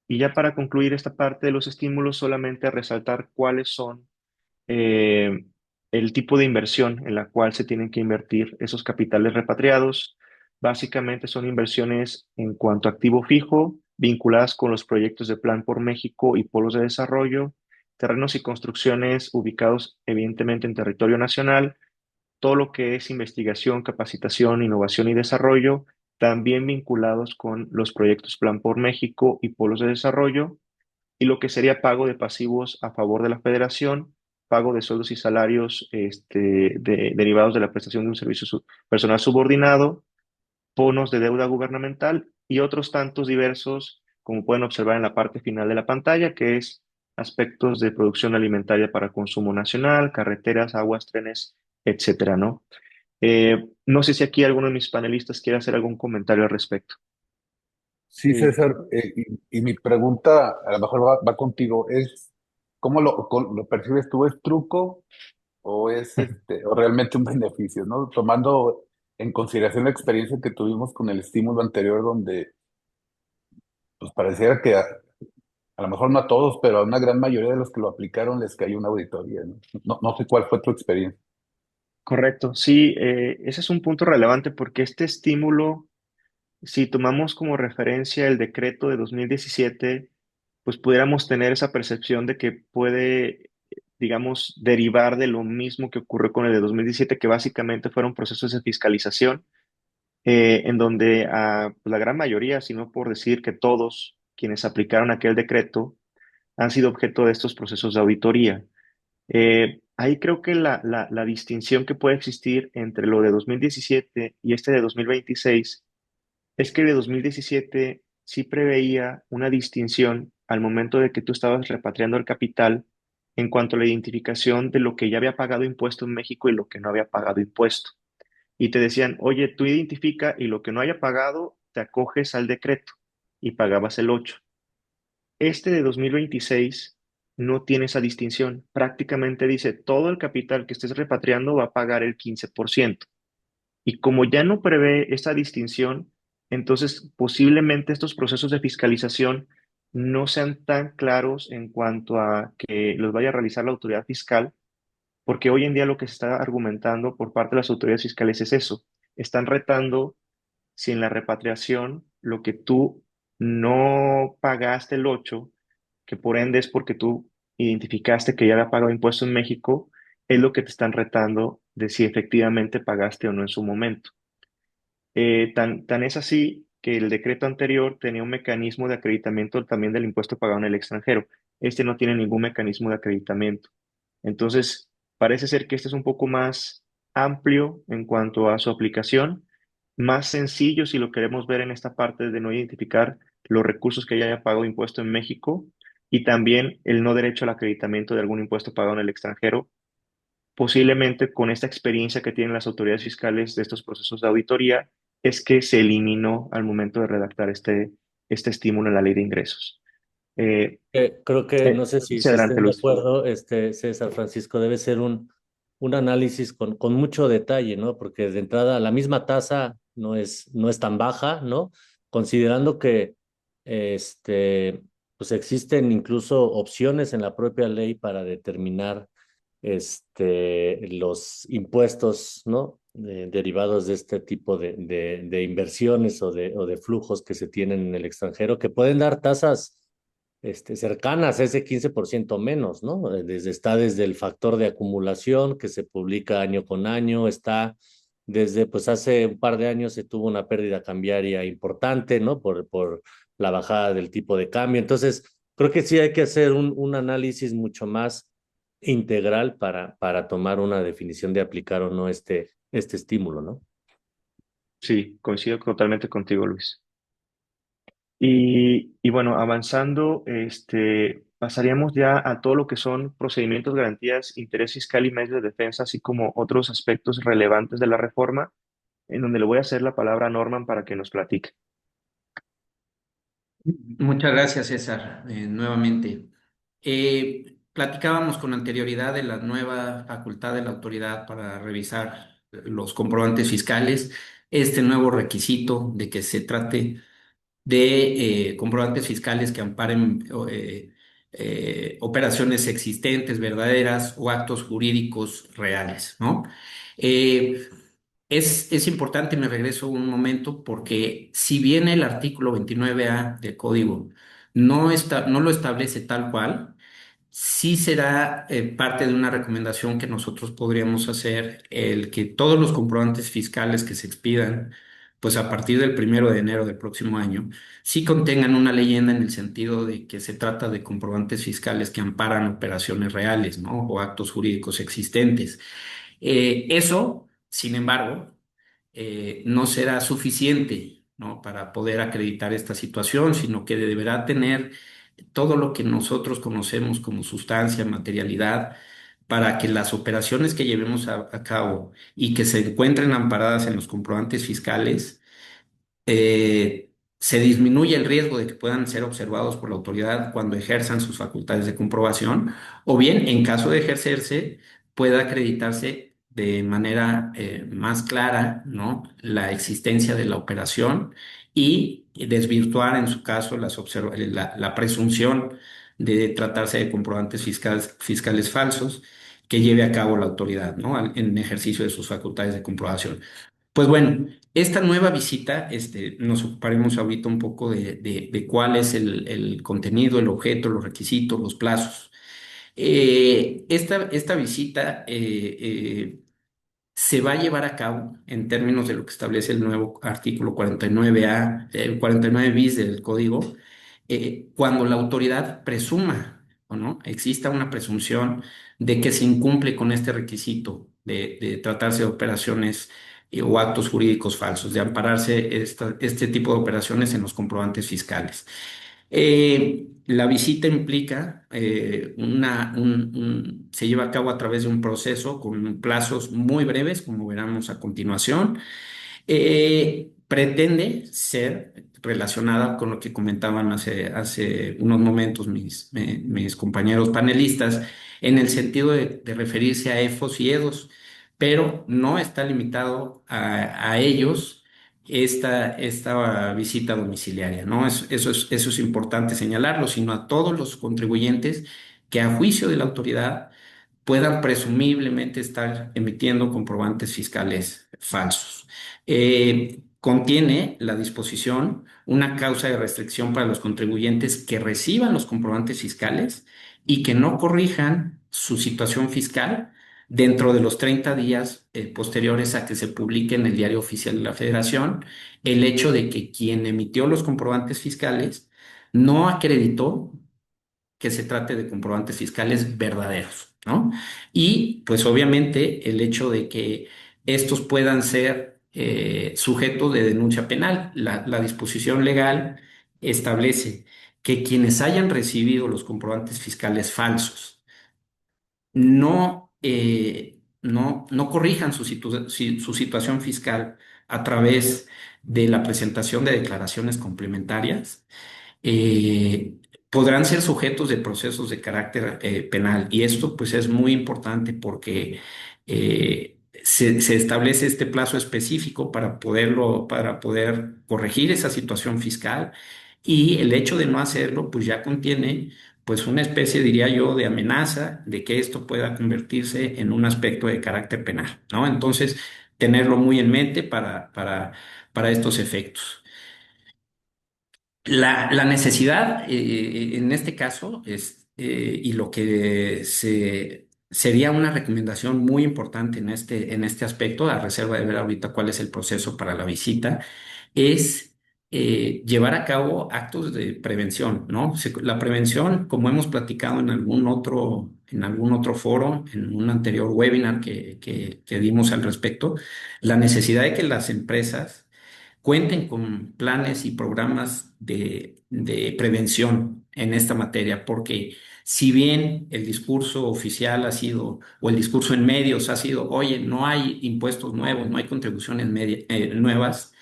Y ya para concluir esta parte de los estímulos, solamente resaltar cuáles son eh, el tipo de inversión en la cual se tienen que invertir esos capitales repatriados. Básicamente son inversiones en cuanto a activo fijo, vinculadas con los proyectos de Plan por México y polos de desarrollo, terrenos y construcciones ubicados evidentemente en territorio nacional, todo lo que es investigación, capacitación, innovación y desarrollo, también vinculados con los proyectos Plan por México y polos de desarrollo, y lo que sería pago de pasivos a favor de la federación, pago de sueldos y salarios derivados de la prestación de un servicio personal subordinado, bonos de deuda gubernamental y otros tantos diversos, como pueden observar en la parte final de la pantalla, que es aspectos de producción alimentaria para consumo nacional, carreteras, aguas, trenes, etcétera, ¿no? No sé si aquí alguno de mis panelistas quiere hacer algún comentario al respecto. Sí, Sí, César, y mi pregunta a lo mejor va contigo, es ¿cómo lo percibes tú? ¿Es truco o es o realmente un beneficio, ¿no? Tomando en consideración la experiencia que tuvimos con el estímulo anterior, donde pues pareciera que a lo mejor no a todos, pero a una gran mayoría de los que lo aplicaron les cayó una auditoría, ¿no? No sé cuál fue tu experiencia. Correcto, sí, ese es un punto relevante porque este estímulo, si tomamos como referencia el decreto de 2017, pues pudiéramos tener esa percepción de que puede, digamos, derivar de lo mismo que ocurrió con el de 2017, que básicamente fueron procesos de fiscalización, en donde pues, la gran mayoría, si no por decir que todos quienes aplicaron aquel decreto, han sido objeto de estos procesos de auditoría. Ahí creo que la distinción que puede existir entre lo de 2017 y este de 2026 es que el de 2017 sí preveía una distinción al momento de que tú estabas repatriando el capital en cuanto a la identificación de lo que ya había pagado impuesto en México y lo que no había pagado impuesto. Y te decían, oye, tú identifica y lo que no haya pagado, te acoges al decreto y pagabas el 8. Este de 2026 no tiene esa distinción. Prácticamente dice, todo el capital que estés repatriando va a pagar el 15%. Y como ya no prevé esa distinción, entonces posiblemente estos procesos de fiscalización no sean tan claros en cuanto a que los vaya a realizar la autoridad fiscal, porque hoy en día lo que se está argumentando por parte de las autoridades fiscales es eso. Están retando si en la repatriación lo que tú no pagaste el 8, que por ende es porque tú identificaste que ya había pagado impuesto en México, es lo que te están retando de si efectivamente pagaste o no en su momento. Tan es así que el decreto anterior tenía un mecanismo de acreditamiento también del impuesto pagado en el extranjero. Este no tiene ningún mecanismo de acreditamiento. Entonces, parece ser que este es un poco más amplio en cuanto a su aplicación, más sencillo si lo queremos ver en esta parte de no identificar los recursos que ya haya pagado impuesto en México y también el no derecho al acreditamiento de algún impuesto pagado en el extranjero. Posiblemente con esta experiencia que tienen las autoridades fiscales de estos procesos de auditoría, es que se eliminó al momento de redactar este estímulo en la ley de ingresos. Eh, Creo que, no sé si, sí, si adelante, estén de Luis. acuerdo, César Francisco, debe ser un análisis con mucho detalle, ¿no? Porque de entrada la misma tasa no es tan baja, ¿no? Considerando que pues existen incluso opciones en la propia ley para determinar los impuestos, ¿no? Derivados de este tipo de inversiones o de flujos que se tienen en el extranjero, que pueden dar tasas cercanas a ese 15% menos, ¿no? Está desde el factor de acumulación que se publica año con año, está desde, pues hace un par de años se tuvo una pérdida cambiaria importante, ¿no? Por la bajada del tipo de cambio. Entonces, creo que sí hay que hacer un análisis mucho más integral para tomar una definición de aplicar o no este estímulo, ¿no? Sí, coincido totalmente contigo, Luis. Y bueno, avanzando, pasaríamos ya a todo lo que son procedimientos, garantías, interés fiscal y medios de defensa, así como otros aspectos relevantes de la reforma, en donde le voy a hacer la palabra a Norman para que nos platique. Muchas gracias, César, nuevamente. Platicábamos con anterioridad de la nueva facultad de la autoridad para revisar los comprobantes fiscales, este nuevo requisito de que se trate de comprobantes fiscales que amparen operaciones existentes, verdaderas o actos jurídicos reales, ¿no? Eh, es importante, me regreso un momento, porque si bien el artículo 29A del código no lo establece tal cual, sí será parte de una recomendación que nosotros podríamos hacer, el que todos los comprobantes fiscales que se expidan, pues a partir del 1 de enero del próximo año, sí contengan una leyenda en el sentido de que se trata de comprobantes fiscales que amparan operaciones reales, ¿no? O actos jurídicos existentes. Eso, sin embargo, no será suficiente, ¿no? Para poder acreditar esta situación, sino que deberá tener todo lo que nosotros conocemos como sustancia, materialidad, para que las operaciones que llevemos a cabo y que se encuentren amparadas en los comprobantes fiscales, se disminuya el riesgo de que puedan ser observados por la autoridad cuando ejerzan sus facultades de comprobación, o bien, en caso de ejercerse, pueda acreditarse de manera más clara, ¿no?, la existencia de la operación y desvirtuar en su caso la presunción de tratarse de comprobantes fiscales falsos que lleve a cabo la autoridad, ¿no?, en ejercicio de sus facultades de comprobación. Pues bueno, esta nueva visita, nos ocuparemos ahorita un poco de cuál es el contenido, el objeto, los requisitos, los plazos. Esta visita se va a llevar a cabo en términos de lo que establece el nuevo artículo 49A, el 49 bis del código, cuando la autoridad presuma o no, exista una presunción de que se incumple con este requisito de tratarse de operaciones o actos jurídicos falsos, de ampararse este tipo de operaciones en los comprobantes fiscales. La visita implica se lleva a cabo a través de un proceso con plazos muy breves, como veremos a continuación. Pretende ser relacionada con lo que comentaban hace unos momentos mis compañeros panelistas, en el sentido de referirse a EFOS y EDOS, pero no está limitado a ellos esta visita domiciliaria, ¿no? Eso es importante señalarlo, sino a todos los contribuyentes que a juicio de la autoridad puedan presumiblemente estar emitiendo comprobantes fiscales falsos. Contiene la disposición una causa de restricción para los contribuyentes que reciban los comprobantes fiscales y que no corrijan su situación fiscal dentro de los 30 días posteriores a que se publique en el Diario Oficial de la Federación el hecho de que quien emitió los comprobantes fiscales no acreditó que se trate de comprobantes fiscales verdaderos, ¿no? Y pues obviamente el hecho de que estos puedan ser sujetos de denuncia penal. La disposición legal establece que quienes hayan recibido los comprobantes fiscales falsos no corrijan su situación fiscal a través de la presentación de declaraciones complementarias, eh, podrán ser sujetos de procesos de carácter penal. Y esto pues es muy importante porque se establece este plazo específico para poder corregir esa situación fiscal, y el hecho de no hacerlo pues ya contiene pues una especie, diría yo, de amenaza de que esto pueda convertirse en un aspecto de carácter penal, ¿no? Entonces, tenerlo muy en mente para estos efectos. La necesidad en este caso y lo que sería una recomendación muy importante en este aspecto, a reserva de ver ahorita cuál es el proceso para la visita, es llevar a cabo actos de prevención, ¿no? La prevención, como hemos platicado en algún otro foro, en un anterior webinar que dimos al respecto, la necesidad de que las empresas cuenten con planes y programas de prevención en esta materia, porque si bien el discurso oficial ha sido, o el discurso en medios ha sido, oye, no hay impuestos nuevos, no hay contribuciones nuevas,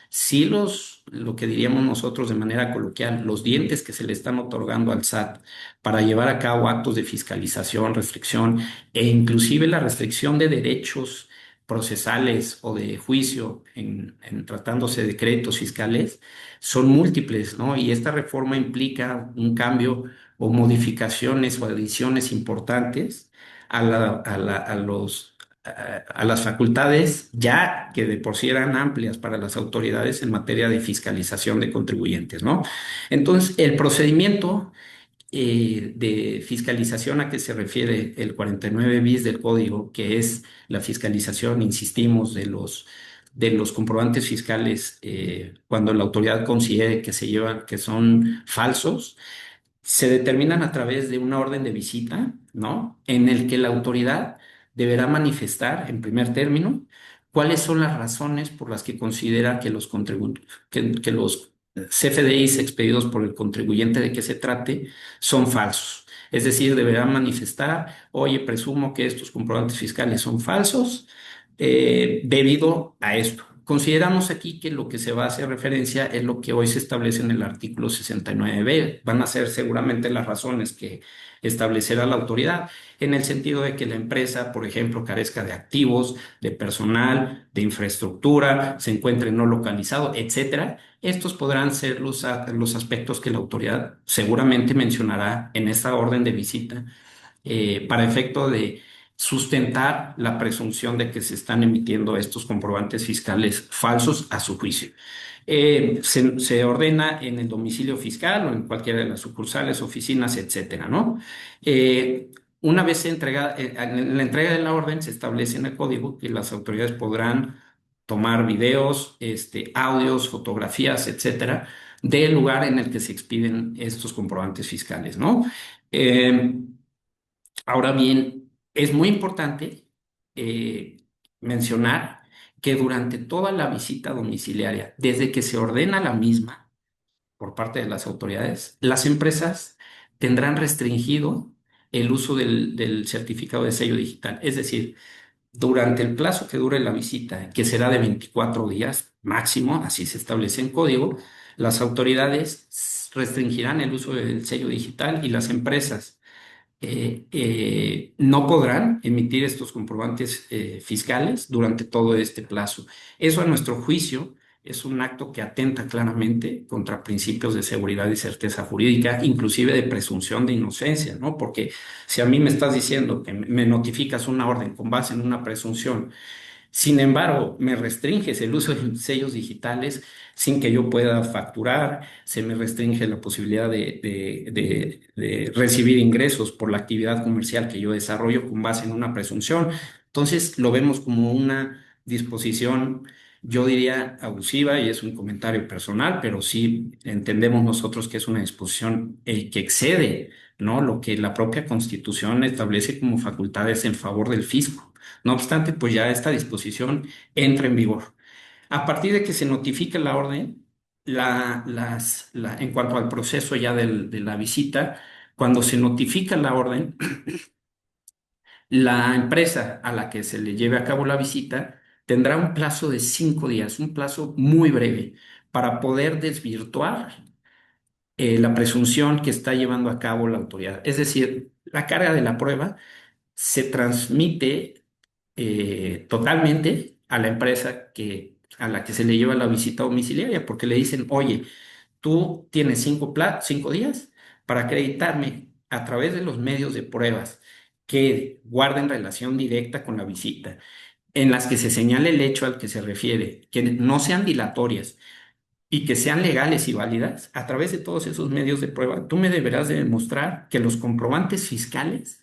sí lo que diríamos nosotros de manera coloquial, los dientes que se le están otorgando al SAT para llevar a cabo actos de fiscalización, restricción e inclusive la restricción de derechos procesales o de juicio en tratándose de créditos fiscales, son múltiples, ¿no? Y esta reforma implica un cambio o modificaciones o adiciones importantes a las facultades ya que de por sí eran amplias para las autoridades en materia de fiscalización de contribuyentes, ¿no? Entonces, el procedimiento de fiscalización a que se refiere el 49 bis del código, que es la fiscalización, insistimos, de los comprobantes fiscales cuando la autoridad considere que son falsos, se determinan a través de una orden de visita, ¿no? En el que la autoridad deberá manifestar, en primer término, cuáles son las razones por las que considera que que los CFDIs expedidos por el contribuyente de que se trate son falsos. Es decir, deberá manifestar, oye, presumo que estos comprobantes fiscales son falsos debido a esto. consideramos aquí que lo que se va a hacer referencia es lo que hoy se establece en el artículo 69b. Van a ser seguramente las razones que establecerá la autoridad, en el sentido de que la empresa, por ejemplo, carezca de activos, de personal, de infraestructura, se encuentre no localizado, etcétera. Estos podrán ser los aspectos que la autoridad seguramente mencionará en esta orden de visita, para efecto de sustentar la presunción de que se están emitiendo estos comprobantes fiscales falsos a su juicio. Se ordena en el domicilio fiscal o en cualquiera de las sucursales, oficinas, etcétera, ¿no? Una vez en la entrega de la orden, se establece en el código que las autoridades podrán tomar videos, audios, fotografías, etcétera, del lugar en el que se expiden estos comprobantes fiscales, ¿no? Eh, Ahora bien, es muy importante eh, mencionar que durante toda la visita domiciliaria, desde que se ordena la misma por parte de las autoridades, las empresas tendrán restringido el uso del certificado de sello digital. Es decir, durante el plazo que dure la visita, que será de 24 días máximo, así se establece en código, las autoridades restringirán el uso del sello digital y las empresas no podrán emitir estos comprobantes fiscales durante todo este plazo. Eso, a nuestro juicio, es un acto que atenta claramente contra principios de seguridad y certeza jurídica, inclusive de presunción de inocencia, ¿no? Porque si a mí me estás diciendo que me notificas una orden con base en una presunción, sin embargo, me restringes el uso de sellos digitales sin que yo pueda facturar, se me restringe la posibilidad de recibir ingresos por la actividad comercial que yo desarrollo con base en una presunción. Entonces, lo vemos como una disposición, yo diría, abusiva, y es un comentario personal, pero sí entendemos nosotros que es una disposición que excede, ¿no?, lo que la propia Constitución establece como facultades en favor del fisco. No obstante, pues ya esta disposición entra en vigor. A partir de que se notifique la orden, en cuanto al proceso ya de la visita, cuando se notifica la orden, la empresa a la que se le lleve a cabo la visita tendrá un plazo de 5 días, un plazo muy breve, para poder desvirtuar la presunción que está llevando a cabo la autoridad. Es decir, la carga de la prueba se transmite totalmente a la empresa a la que se le lleva la visita domiciliaria, porque le dicen, oye, tú tienes 5 días para acreditarme a través de los medios de pruebas que guarden relación directa con la visita, en las que se señale el hecho al que se refiere, que no sean dilatorias y que sean legales y válidas. A través de todos esos medios de prueba, tú me deberás de demostrar que los comprobantes fiscales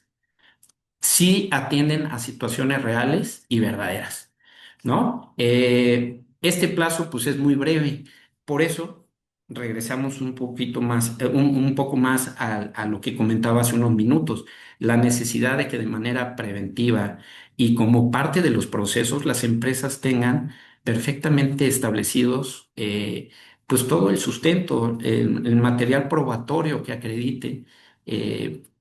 sí atienden a situaciones reales y verdaderas, ¿no? Este plazo, pues, es muy breve. Por eso regresamos un poquito más, un poco más a lo que comentaba hace unos minutos, la necesidad de que de manera preventiva y como parte de los procesos, las empresas tengan perfectamente establecidos, pues, todo el sustento, el material probatorio que acredite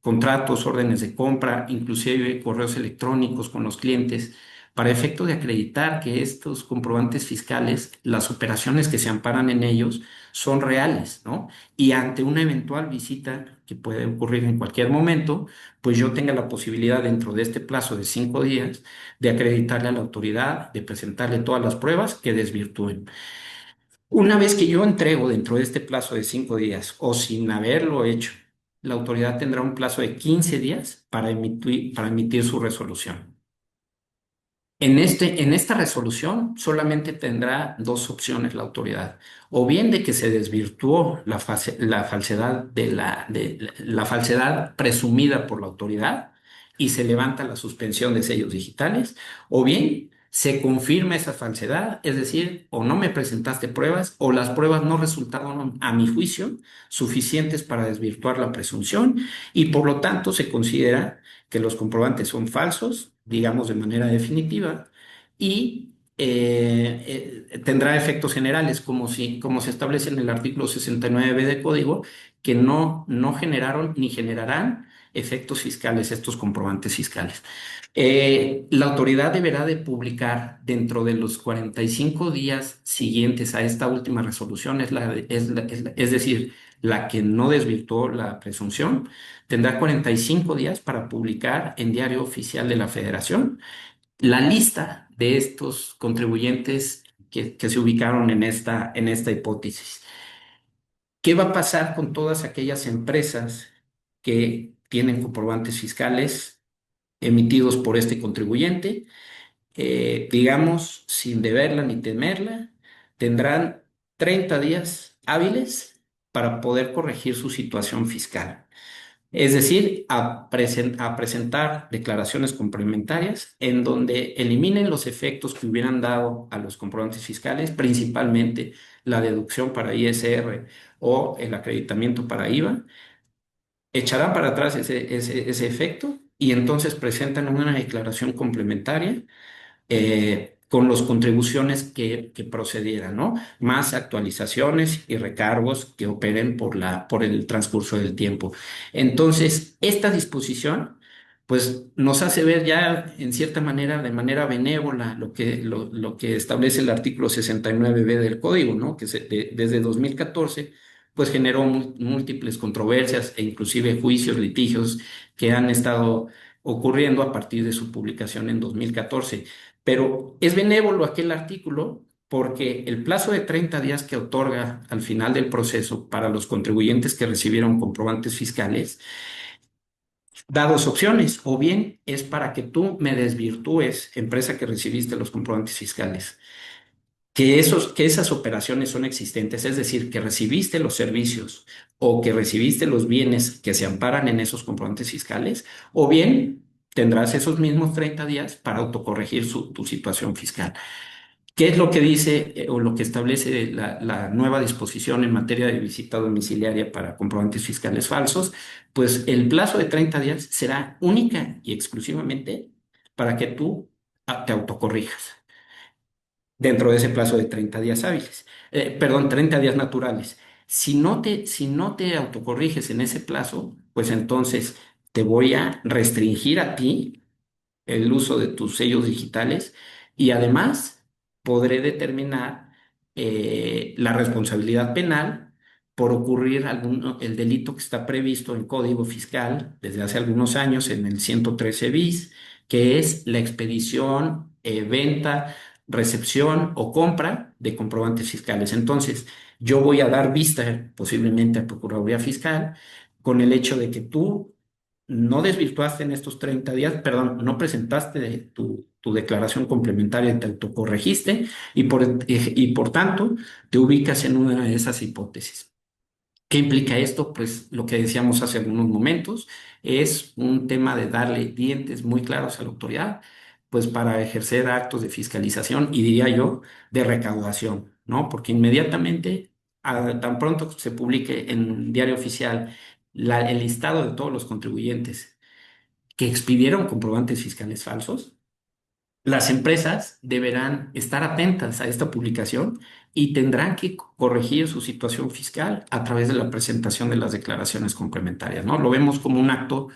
contratos, órdenes de compra, inclusive correos electrónicos con los clientes, para efecto de acreditar que estos comprobantes fiscales, las operaciones que se amparan en ellos, son reales, ¿no? Y ante una eventual visita que puede ocurrir en cualquier momento, pues yo tenga la posibilidad, dentro de este plazo de 5 días, de acreditarle a la autoridad, de presentarle todas las pruebas que desvirtúen. Una vez que yo entrego dentro de este plazo de 5 días o sin haberlo hecho, la autoridad tendrá un plazo de 15 días para emitir su resolución. En esta resolución solamente tendrá dos opciones la autoridad: o bien de que se desvirtuó la falsedad la falsedad presumida por la autoridad y se levanta la suspensión de sellos digitales, o bien se confirma esa falsedad, es decir, o no me presentaste pruebas o las pruebas no resultaron, a mi juicio, suficientes para desvirtuar la presunción, y por lo tanto se considera que los comprobantes son falsos, digamos de manera definitiva, y tendrá efectos generales, como se establece en el artículo 69b del Código, que no generaron ni generarán efectos fiscales estos comprobantes fiscales. La autoridad deberá de publicar dentro de los 45 días siguientes a esta última resolución, es decir, la que no desvirtuó la presunción, tendrá 45 días para publicar en Diario Oficial de la Federación la lista de estos contribuyentes que se ubicaron en esta hipótesis. ¿Qué va a pasar con todas aquellas empresas que tienen comprobantes fiscales emitidos por este contribuyente? Digamos, sin deberla ni temerla, tendrán 30 días hábiles para poder corregir su situación fiscal. Es decir, a presentar declaraciones complementarias en donde eliminen los efectos que hubieran dado a los comprobantes fiscales, principalmente la deducción para ISR o el acreditamiento para IVA, echarán para atrás ese efecto y entonces presentan una declaración complementaria con las contribuciones que procedieran, ¿no? Más actualizaciones y recargos que operen por el transcurso del tiempo. Entonces, esta disposición, pues, nos hace ver ya, en cierta manera, de manera benévola, lo que establece el artículo 69B del Código, ¿no? Que desde 2014 pues generó múltiples controversias e inclusive juicios, litigios que han estado ocurriendo a partir de su publicación en 2014. Pero es benévolo aquel artículo porque el plazo de 30 días que otorga al final del proceso para los contribuyentes que recibieron comprobantes fiscales da dos opciones. O bien es para que tú me desvirtúes, empresa que recibiste los comprobantes fiscales, que esas operaciones son existentes, es decir, que recibiste los servicios o que recibiste los bienes que se amparan en esos comprobantes fiscales, o bien tendrás esos mismos 30 días para autocorregir tu situación fiscal. ¿Qué es lo que dice o lo que establece la nueva disposición en materia de visita domiciliaria para comprobantes fiscales falsos? Pues el plazo de 30 días será única y exclusivamente para que tú te autocorrijas dentro de ese plazo de 30 días hábiles. Perdón, 30 días naturales. Si no te autocorriges en ese plazo, pues entonces te voy a restringir a ti el uso de tus sellos digitales y además podré determinar la responsabilidad penal por ocurrir el delito que está previsto en Código Fiscal desde hace algunos años en el 113 bis, que es la expedición, venta, recepción o compra de comprobantes fiscales. Entonces, yo voy a dar vista posiblemente a Procuraduría Fiscal con el hecho de que tú no desvirtuaste en estos 30 días, perdón, no presentaste tu declaración complementaria y te autocorregiste y por tanto te ubicas en una de esas hipótesis. ¿Qué implica esto? Pues lo que decíamos hace algunos momentos es un tema de darle dientes muy claros a la autoridad, pues para ejercer actos de fiscalización y diría yo de recaudación, ¿no? Porque inmediatamente, tan pronto se publique en Diario Oficial el listado de todos los contribuyentes que expidieron comprobantes fiscales falsos, las empresas deberán estar atentas a esta publicación y tendrán que corregir su situación fiscal a través de la presentación de las declaraciones complementarias, ¿no? Lo vemos como un acto,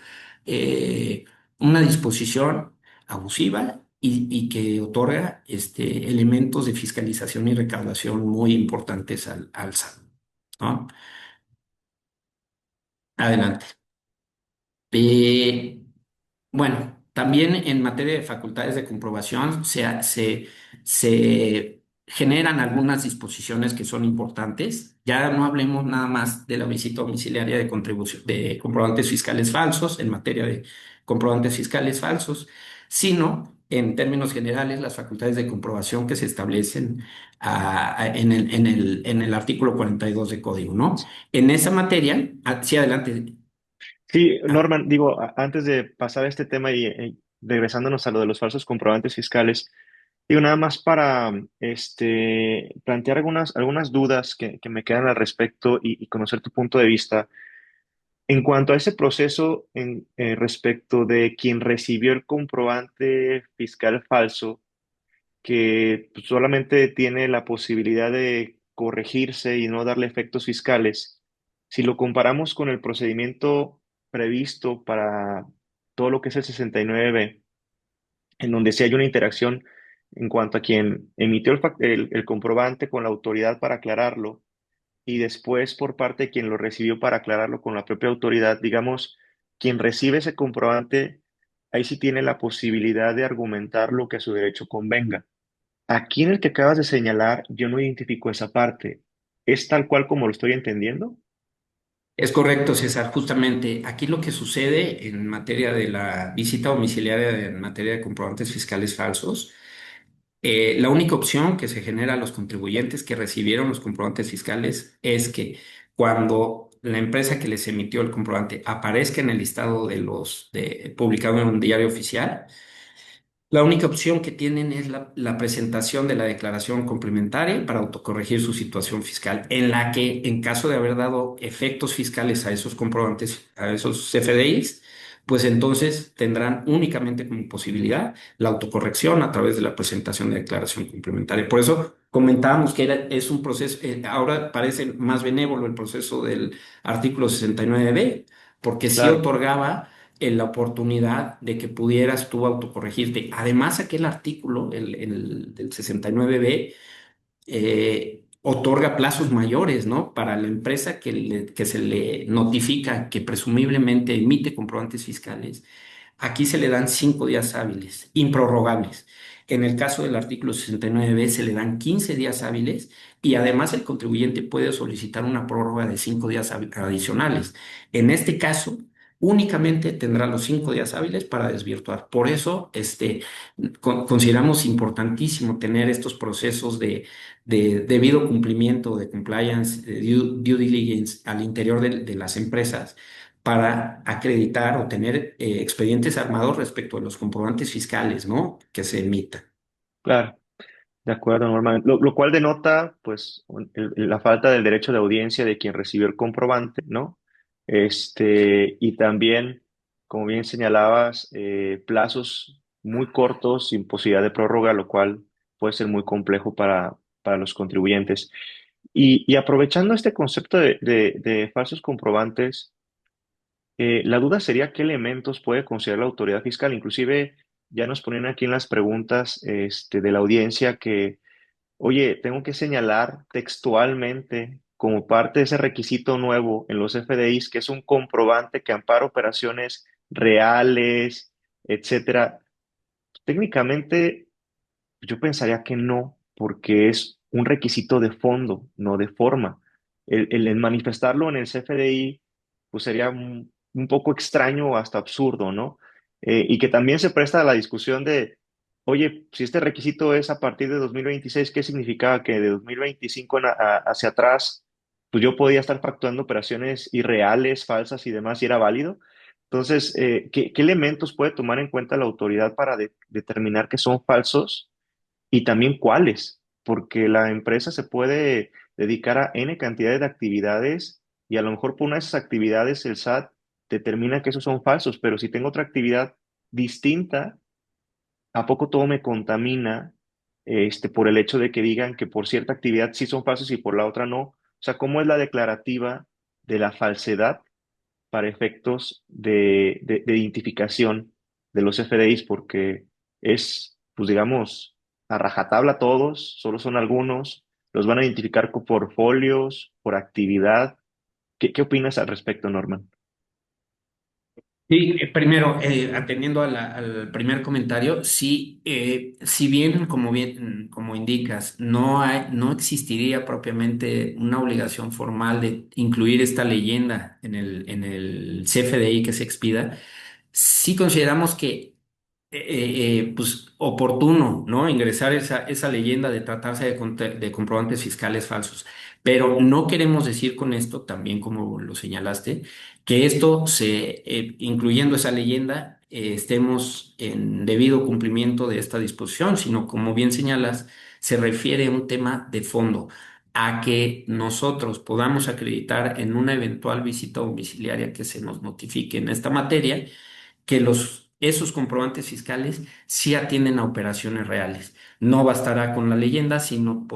eh, una disposición abusiva y que otorga elementos de fiscalización y recaudación muy importantes al SAT, ¿no? Adelante. Eh, Bueno, también en materia de facultades de comprobación se generan algunas disposiciones que son importantes. Ya no hablemos nada más de la visita domiciliaria de contribución, de comprobantes fiscales falsos en materia de comprobantes fiscales falsos, sino en términos generales las facultades de comprobación que se establecen en el artículo 42 de código, ¿no? En esa materia, sí, adelante. Sí, Ah, Norman, digo, antes de pasar a este tema y regresándonos a lo de los falsos comprobantes fiscales, digo, nada más para plantear algunas dudas que me quedan al respecto y conocer tu punto de vista. En cuanto a ese proceso respecto de quien recibió el comprobante fiscal falso, que pues, solamente tiene la posibilidad de corregirse y no darle efectos fiscales, si lo comparamos con el procedimiento previsto para todo lo que es el 69B, en donde sí hay una interacción en cuanto a quien emitió el comprobante con la autoridad para aclararlo y después por parte de quien lo recibió para aclararlo con la propia autoridad, digamos, quien recibe ese comprobante, ahí sí tiene la posibilidad de argumentar lo que a su derecho convenga. Aquí en el que acabas de señalar, yo no identifico esa parte. ¿Es tal cual como lo estoy entendiendo? Es correcto, César. Justamente aquí lo que sucede en materia de la visita domiciliaria, en materia de comprobantes fiscales falsos, la única opción que se genera a los contribuyentes que recibieron los comprobantes fiscales es que cuando la empresa que les emitió el comprobante aparezca en el listado publicado en un diario oficial, la única opción que tienen es la presentación de la declaración complementaria para autocorregir su situación fiscal, en la que, en caso de haber dado efectos fiscales a esos comprobantes, a esos CFDIs, pues entonces tendrán únicamente como posibilidad la autocorrección a través de la presentación de declaración complementaria. Por eso comentábamos que es un proceso, ahora parece más benévolo el proceso del artículo 69B, porque sí Claro, otorgaba la oportunidad de que pudieras tú autocorregirte. Además, aquel artículo, del 69B, otorga plazos mayores, ¿no? Para la empresa que se le notifica que presumiblemente emite comprobantes fiscales. Aquí se le dan 5 días hábiles, improrrogables. En el caso del artículo 69B se le dan 15 días hábiles y además el contribuyente puede solicitar una prórroga de 5 días adicionales. En este caso, únicamente tendrá los 5 días hábiles para desvirtuar. Por eso, consideramos importantísimo tener estos procesos de debido cumplimiento, de compliance, de due diligence al interior de las empresas para acreditar o tener expedientes armados respecto a los comprobantes fiscales, ¿no? Que se emitan. claro. De acuerdo, Norman. Lo cual denota, pues, la falta del derecho de audiencia de quien recibió el comprobante, ¿no? Y también, como bien señalabas, plazos muy cortos, sin posibilidad de prórroga, lo cual puede ser muy complejo para los contribuyentes. Y aprovechando este concepto de falsos comprobantes, la duda sería qué elementos puede considerar la autoridad fiscal. Inclusive, ya nos ponen aquí en las preguntas, de la audiencia que oye, tengo que señalar textualmente como parte de ese requisito nuevo en los FDIs que es un comprobante que ampara operaciones reales, etcétera. Técnicamente, yo pensaría que no, porque es un requisito de fondo, no de forma. El manifestarlo en el CFDI, pues sería un poco extraño o hasta absurdo, ¿no? Y que también se presta a la discusión de, oye, si este requisito es a partir de 2026, ¿qué significaba que de 2025 hacia atrás, pues yo podía estar facturando operaciones irreales, falsas y demás, y era válido? Entonces, ¿qué elementos puede tomar en cuenta la autoridad para determinar que son falsos? Y también cuáles, porque la empresa se puede dedicar a N cantidades de actividades y a lo mejor por una de esas actividades el SAT determina que esos son falsos, pero si tengo otra actividad distinta, ¿a poco todo me contamina por el hecho de que digan que por cierta actividad sí son falsos y por la otra no? O sea, ¿cómo es la declarativa de la falsedad para efectos de identificación de los FDIs? Porque es, pues digamos, a rajatabla todos, solo son algunos, los van a identificar por portfolios, por actividad. ¿Qué opinas al respecto, Norman? Sí, primero, atendiendo al primer comentario, sí, si bien, como indicas, no existiría propiamente una obligación formal de incluir esta leyenda en el CFDI que se expida, sí consideramos que pues oportuno, ¿no? Ingresar esa leyenda de tratarse de comprobantes fiscales falsos. Pero no queremos decir con esto, también como lo señalaste, que incluyendo esa leyenda, estemos en debido cumplimiento de esta disposición, sino como bien señalas, se refiere a un tema de fondo, a que nosotros podamos acreditar en una eventual visita domiciliaria que se nos notifique en esta materia que esos comprobantes fiscales sí atienden a operaciones reales. No bastará con la leyenda, sino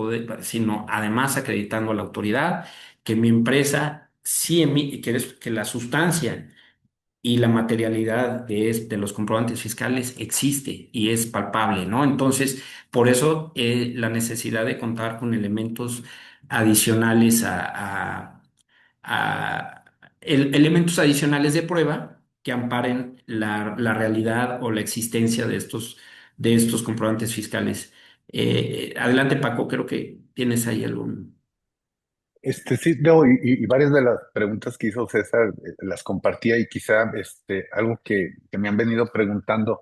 además acreditando a la autoridad que mi empresa sí que la sustancia y la materialidad de los comprobantes fiscales existe y es palpable, ¿no? Entonces, por eso la necesidad de contar con elementos adicionales elementos adicionales de prueba que amparen la realidad o la existencia de estos comprobantes fiscales. Adelante, Paco, creo que tienes ahí algún... Sí, no, y varias de las preguntas que hizo César las compartía y quizá algo que me han venido preguntando.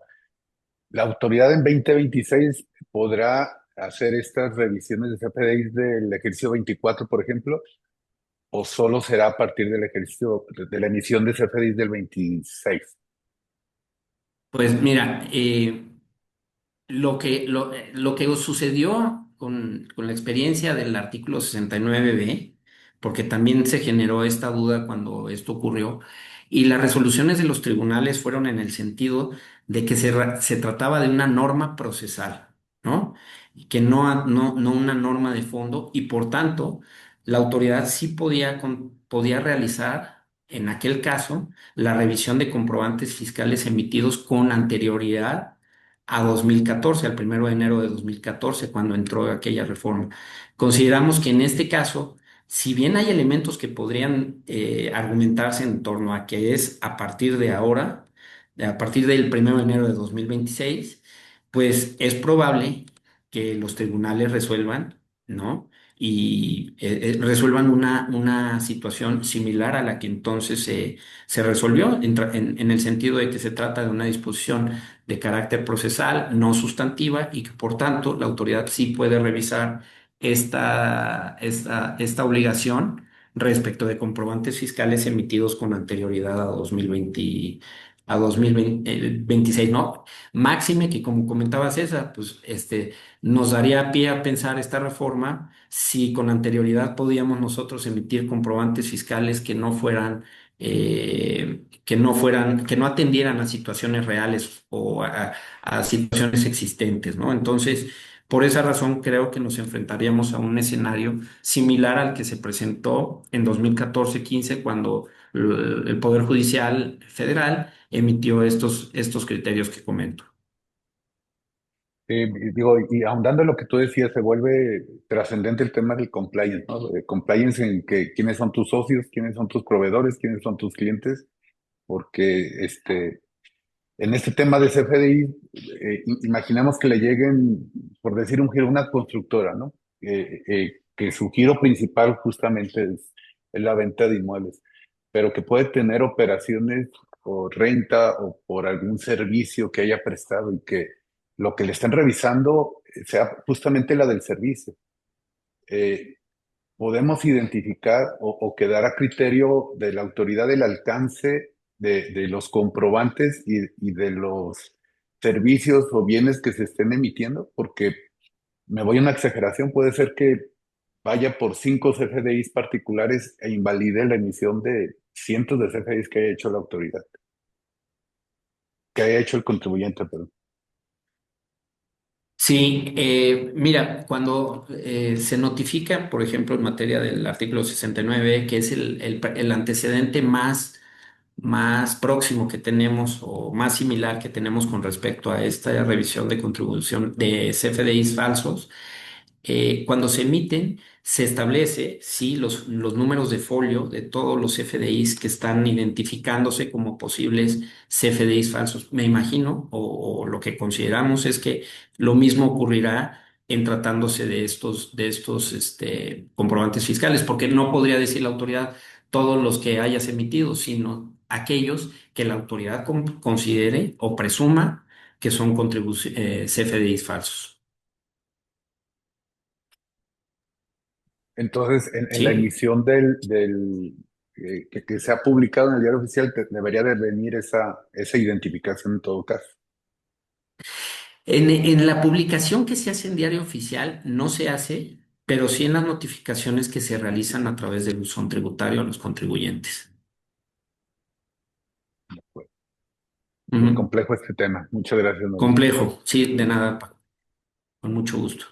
¿La autoridad en 2026 podrá hacer estas revisiones de CFDIs del ejercicio 24, por ejemplo, o solo será a partir del ejercicio de la emisión de CFDIs del 26? Pues mira, lo que sucedió con la experiencia del artículo 69b, porque también se generó esta duda cuando esto ocurrió, y las resoluciones de los tribunales fueron en el sentido de que se trataba de una norma procesal, ¿no? Y que no una norma de fondo, y por tanto, la autoridad sí podía realizar, en aquel caso, la revisión de comprobantes fiscales emitidos con anterioridad a 2014, al 1 de enero de 2014, cuando entró aquella reforma. Consideramos que en este caso, si bien hay elementos que podrían argumentarse en torno a que es a partir de ahora, a partir del 1 de enero de 2026, pues es probable que los tribunales resuelvan, ¿no? Y resuelvan una situación similar a la que entonces se resolvió, en el sentido de que se trata de una disposición de carácter procesal, no sustantiva, y que por tanto la autoridad sí puede revisar esta obligación respecto de comprobantes fiscales emitidos con anterioridad a 2020, a 2026, ¿no? Máxime que, como comentaba César, pues nos daría pie a pensar esta reforma si con anterioridad podíamos nosotros emitir comprobantes fiscales que no atendieran a situaciones reales o a situaciones existentes, ¿no? Entonces, por esa razón creo que nos enfrentaríamos a un escenario similar al que se presentó en 2014-15, cuando el Poder Judicial Federal emitió estos criterios que comento. Digo, y ahondando en lo que tú decías, se vuelve trascendente el tema del compliance, ¿no? Compliance en que quiénes son tus socios, quiénes son tus proveedores, quiénes son tus clientes, porque en este tema de CFDI, imaginemos que le lleguen, por decir un giro, una constructora, ¿no? Que su giro principal justamente es la venta de inmuebles, pero que puede tener operaciones o renta o por algún servicio que haya prestado y que lo que le estén revisando sea justamente la del servicio. Eh, Podemos identificar o quedar a criterio de la autoridad el alcance de los comprobantes y de los servicios o bienes que se estén emitiendo, porque me voy a una exageración, puede ser que vaya por 5 CFDIs particulares e invalide la emisión de cientos de CFDIs que haya hecho la autoridad, que haya hecho el contribuyente, perdón. Sí, mira, cuando se notifica, por ejemplo, en materia del artículo 69, que es el antecedente más próximo que tenemos o más similar que tenemos con respecto a esta revisión de contribución de CFDIs falsos, cuando se emiten, se establece, sí, los números de folio de todos los CFDIs que están identificándose como posibles CFDIs falsos. Me imagino, o lo que consideramos es que lo mismo ocurrirá en tratándose de estos comprobantes fiscales, porque no podría decir la autoridad todos los que hayas emitido, sino aquellos que la autoridad considere o presuma que son CFDIs falsos. Entonces, en la ¿Sí? emisión que sea publicado en el diario oficial, debería de venir esa identificación en todo caso. En la publicación que se hace en Diario Oficial no se hace, pero sí en las notificaciones que se realizan a través del buzón tributario a los contribuyentes. Muy Ujú. complejo este tema. Muchas gracias, Mauricio. Complejo, sí, de nada, Paco, con mucho gusto.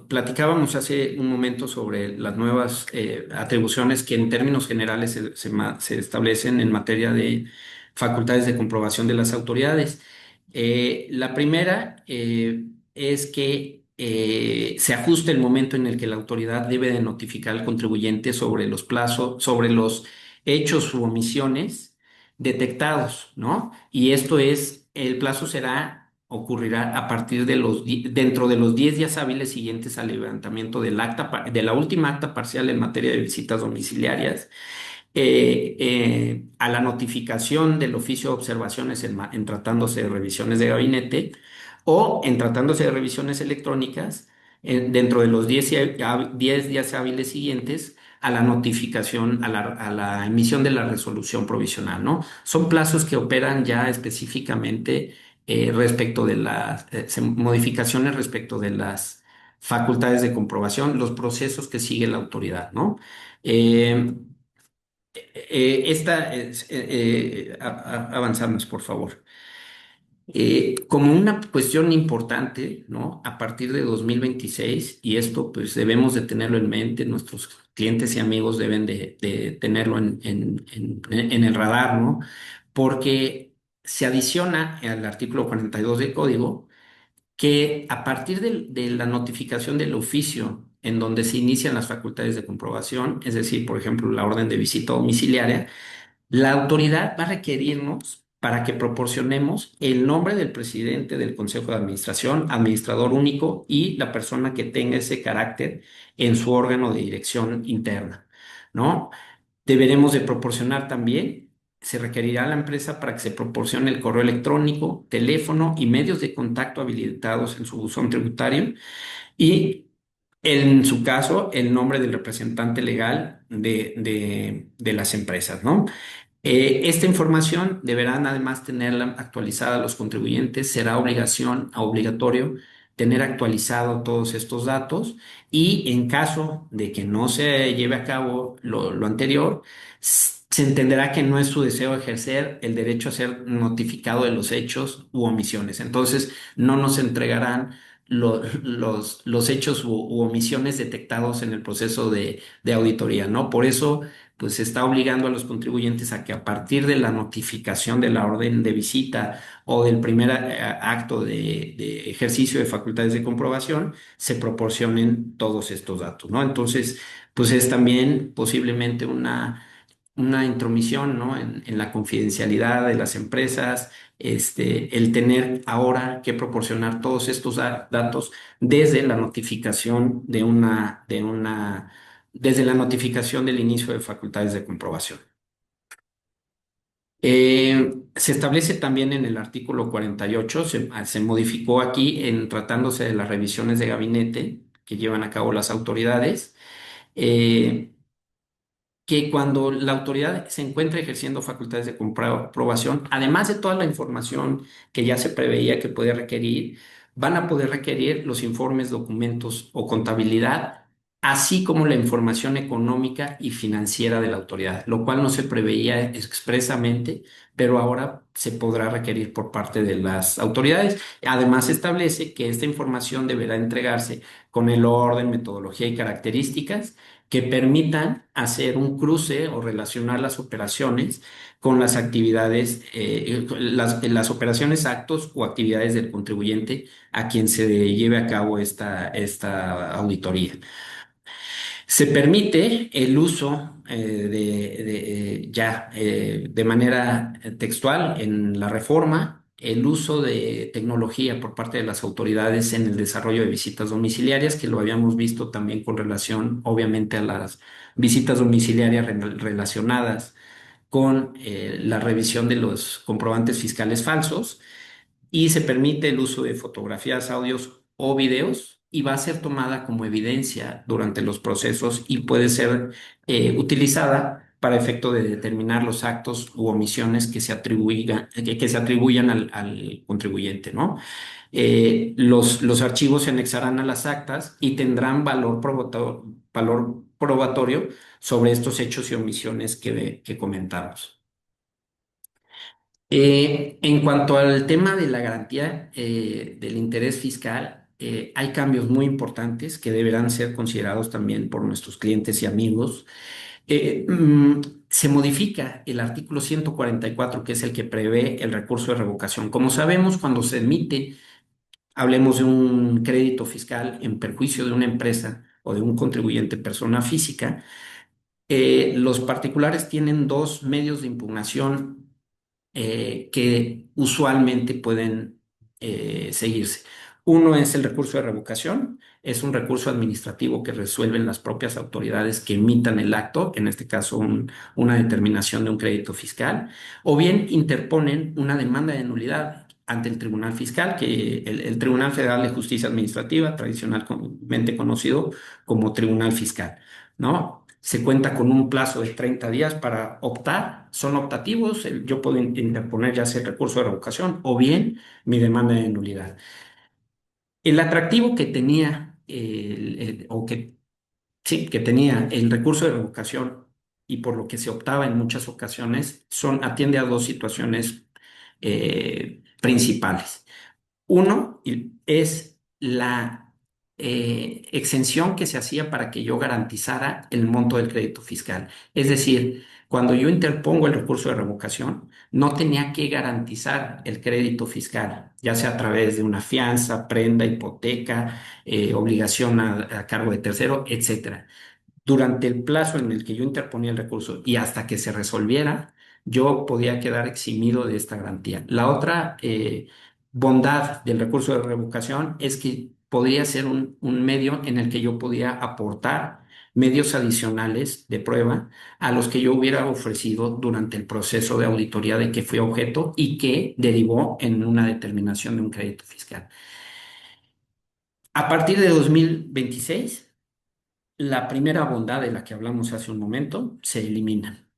Platicábamos hace un momento sobre las nuevas atribuciones que en términos generales se establecen en materia de facultades de comprobación de las autoridades. La primera es que se ajuste el momento en el que la autoridad debe de notificar al contribuyente sobre los plazos, sobre los hechos u omisiones detectados, ¿no? Y esto es, el plazo ocurrirá a partir de dentro de los 10 días hábiles siguientes al levantamiento de la última acta parcial en materia de visitas domiciliarias, a la notificación del oficio de observaciones en tratándose de revisiones de gabinete o en tratándose de revisiones electrónicas, dentro de los 10 días hábiles siguientes a la notificación, a la emisión de la resolución provisional, ¿no? Son plazos que operan ya específicamente respecto de las modificaciones respecto de las facultades de comprobación, los procesos que sigue la autoridad, ¿no? Eh, Avanzamos, por favor. Como una cuestión importante, ¿no? A partir de 2026, y esto pues debemos de tenerlo en mente, nuestros clientes y amigos deben de tenerlo en el radar, ¿no? Porque se adiciona al artículo 42 del código que a partir de la notificación del oficio en donde se inician las facultades de comprobación, es decir, por ejemplo, la orden de visita domiciliaria, la autoridad va a requerirnos para que proporcionemos el nombre del presidente del Consejo de Administración, administrador único y la persona que tenga ese carácter en su órgano de dirección interna, ¿no? Deberemos de proporcionar también, se requerirá a la empresa para que se proporcione el correo electrónico, teléfono y medios de contacto habilitados en su buzón tributario y, en su caso, el nombre del representante legal de las empresas, ¿no? Esta información deberán además tenerla actualizada los contribuyentes. Será obligatorio tener actualizado todos estos datos y en caso de que no se lleve a cabo lo anterior, se entenderá que no es su deseo ejercer el derecho a ser notificado de los hechos u omisiones. Entonces, no nos entregarán los hechos u omisiones detectados en el proceso de auditoría, ¿no? Por eso pues se está obligando a los contribuyentes a que a partir de la notificación de la orden de visita o del primer acto de ejercicio de facultades de comprobación, se proporcionen todos estos datos, ¿no? Entonces, pues es también posiblemente una intromisión, ¿no? En la confidencialidad de las empresas, el tener ahora que proporcionar todos estos datos desde la notificación desde la notificación del inicio de facultades de comprobación. Se establece también en el artículo 48, se modificó aquí en tratándose de las revisiones de gabinete que llevan a cabo las autoridades. eh, que cuando la autoridad se encuentra ejerciendo facultades de comprobación, además de toda la información que ya se preveía que podía requerir, van a poder requerir los informes, documentos o contabilidad, así como la información económica y financiera de la autoridad, lo cual no se preveía expresamente, pero ahora se podrá requerir por parte de las autoridades. Además, establece que esta información deberá entregarse con el orden, metodología y características que permitan hacer un cruce o relacionar las operaciones con las actividades, las operaciones, actos o actividades del contribuyente a quien se lleve a cabo esta auditoría. Se permite el uso de manera textual en la reforma, el uso de tecnología por parte de las autoridades en el desarrollo de visitas domiciliarias, que lo habíamos visto también con relación, obviamente, a las visitas domiciliarias relacionadas con la revisión de los comprobantes fiscales falsos y se permite el uso de fotografías, audios o videos y va a ser tomada como evidencia durante los procesos y puede ser utilizada para efecto de determinar los actos u omisiones que se atribuyan al contribuyente, ¿no? Los archivos se anexarán a las actas y tendrán valor probatorio sobre estos hechos y omisiones que comentamos. En cuanto al tema de la garantía del interés fiscal, hay cambios muy importantes que deberán ser considerados también por nuestros clientes y amigos. Eh, mm, Se modifica el artículo 144, que es el que prevé el recurso de revocación. Como sabemos, cuando se emite, hablemos de un crédito fiscal en perjuicio de una empresa o de un contribuyente persona física, los particulares tienen dos medios de impugnación que usualmente pueden seguirse. Uno es el recurso de revocación, es un recurso administrativo que resuelven las propias autoridades que emitan el acto, en este caso una determinación de un crédito fiscal, o bien interponen una demanda de nulidad ante el Tribunal Fiscal, que el Tribunal Federal de Justicia Administrativa, tradicionalmente conocido como Tribunal Fiscal, ¿no? Se cuenta con un plazo de 30 días para optar, son optativos, yo puedo interponer ya sea el recurso de revocación o bien mi demanda de nulidad. El atractivo que tenía, o que, sí, que tenía el recurso de revocación y por lo que se optaba en muchas ocasiones, atiende a dos situaciones principales. Uno es la exención que se hacía para que yo garantizara el monto del crédito fiscal. Es decir, cuando yo interpongo el recurso de revocación, no tenía que garantizar el crédito fiscal, ya sea a través de una fianza, prenda, hipoteca, obligación a cargo de tercero, etcétera. Durante el plazo en el que yo interponía el recurso y hasta que se resolviera, yo podía quedar eximido de esta garantía. La otra bondad del recurso de revocación es que podría ser un medio en el que yo podía aportar medios adicionales de prueba a los que yo hubiera ofrecido durante el proceso de auditoría de que fue objeto y que derivó en una determinación de un crédito fiscal. A partir de 2026, la primera bondad de la que hablamos hace un momento se elimina.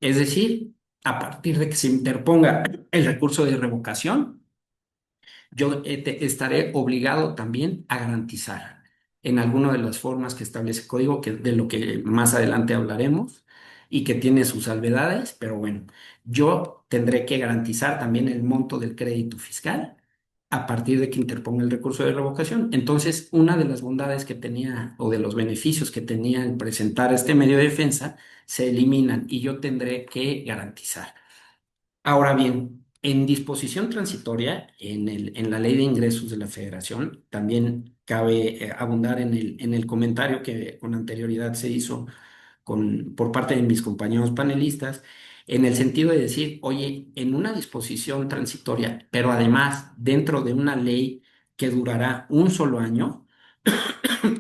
Es decir, a partir de que se interponga el recurso de revocación, yo estaré obligado también a garantizar en alguna de las formas que establece el código, que de lo que más adelante hablaremos y que tiene sus salvedades, pero bueno, yo tendré que garantizar también el monto del crédito fiscal a partir de que interponga el recurso de revocación. Entonces, una de las bondades que tenía o de los beneficios que tenía el presentar este medio de defensa se eliminan y yo tendré que garantizar. Ahora bien, en disposición transitoria, en la Ley de Ingresos de la Federación, también cabe abundar en el comentario que con anterioridad se hizo por parte de mis compañeros panelistas, en el sentido de decir, oye, en una disposición transitoria, pero además dentro de una ley que durará un solo año,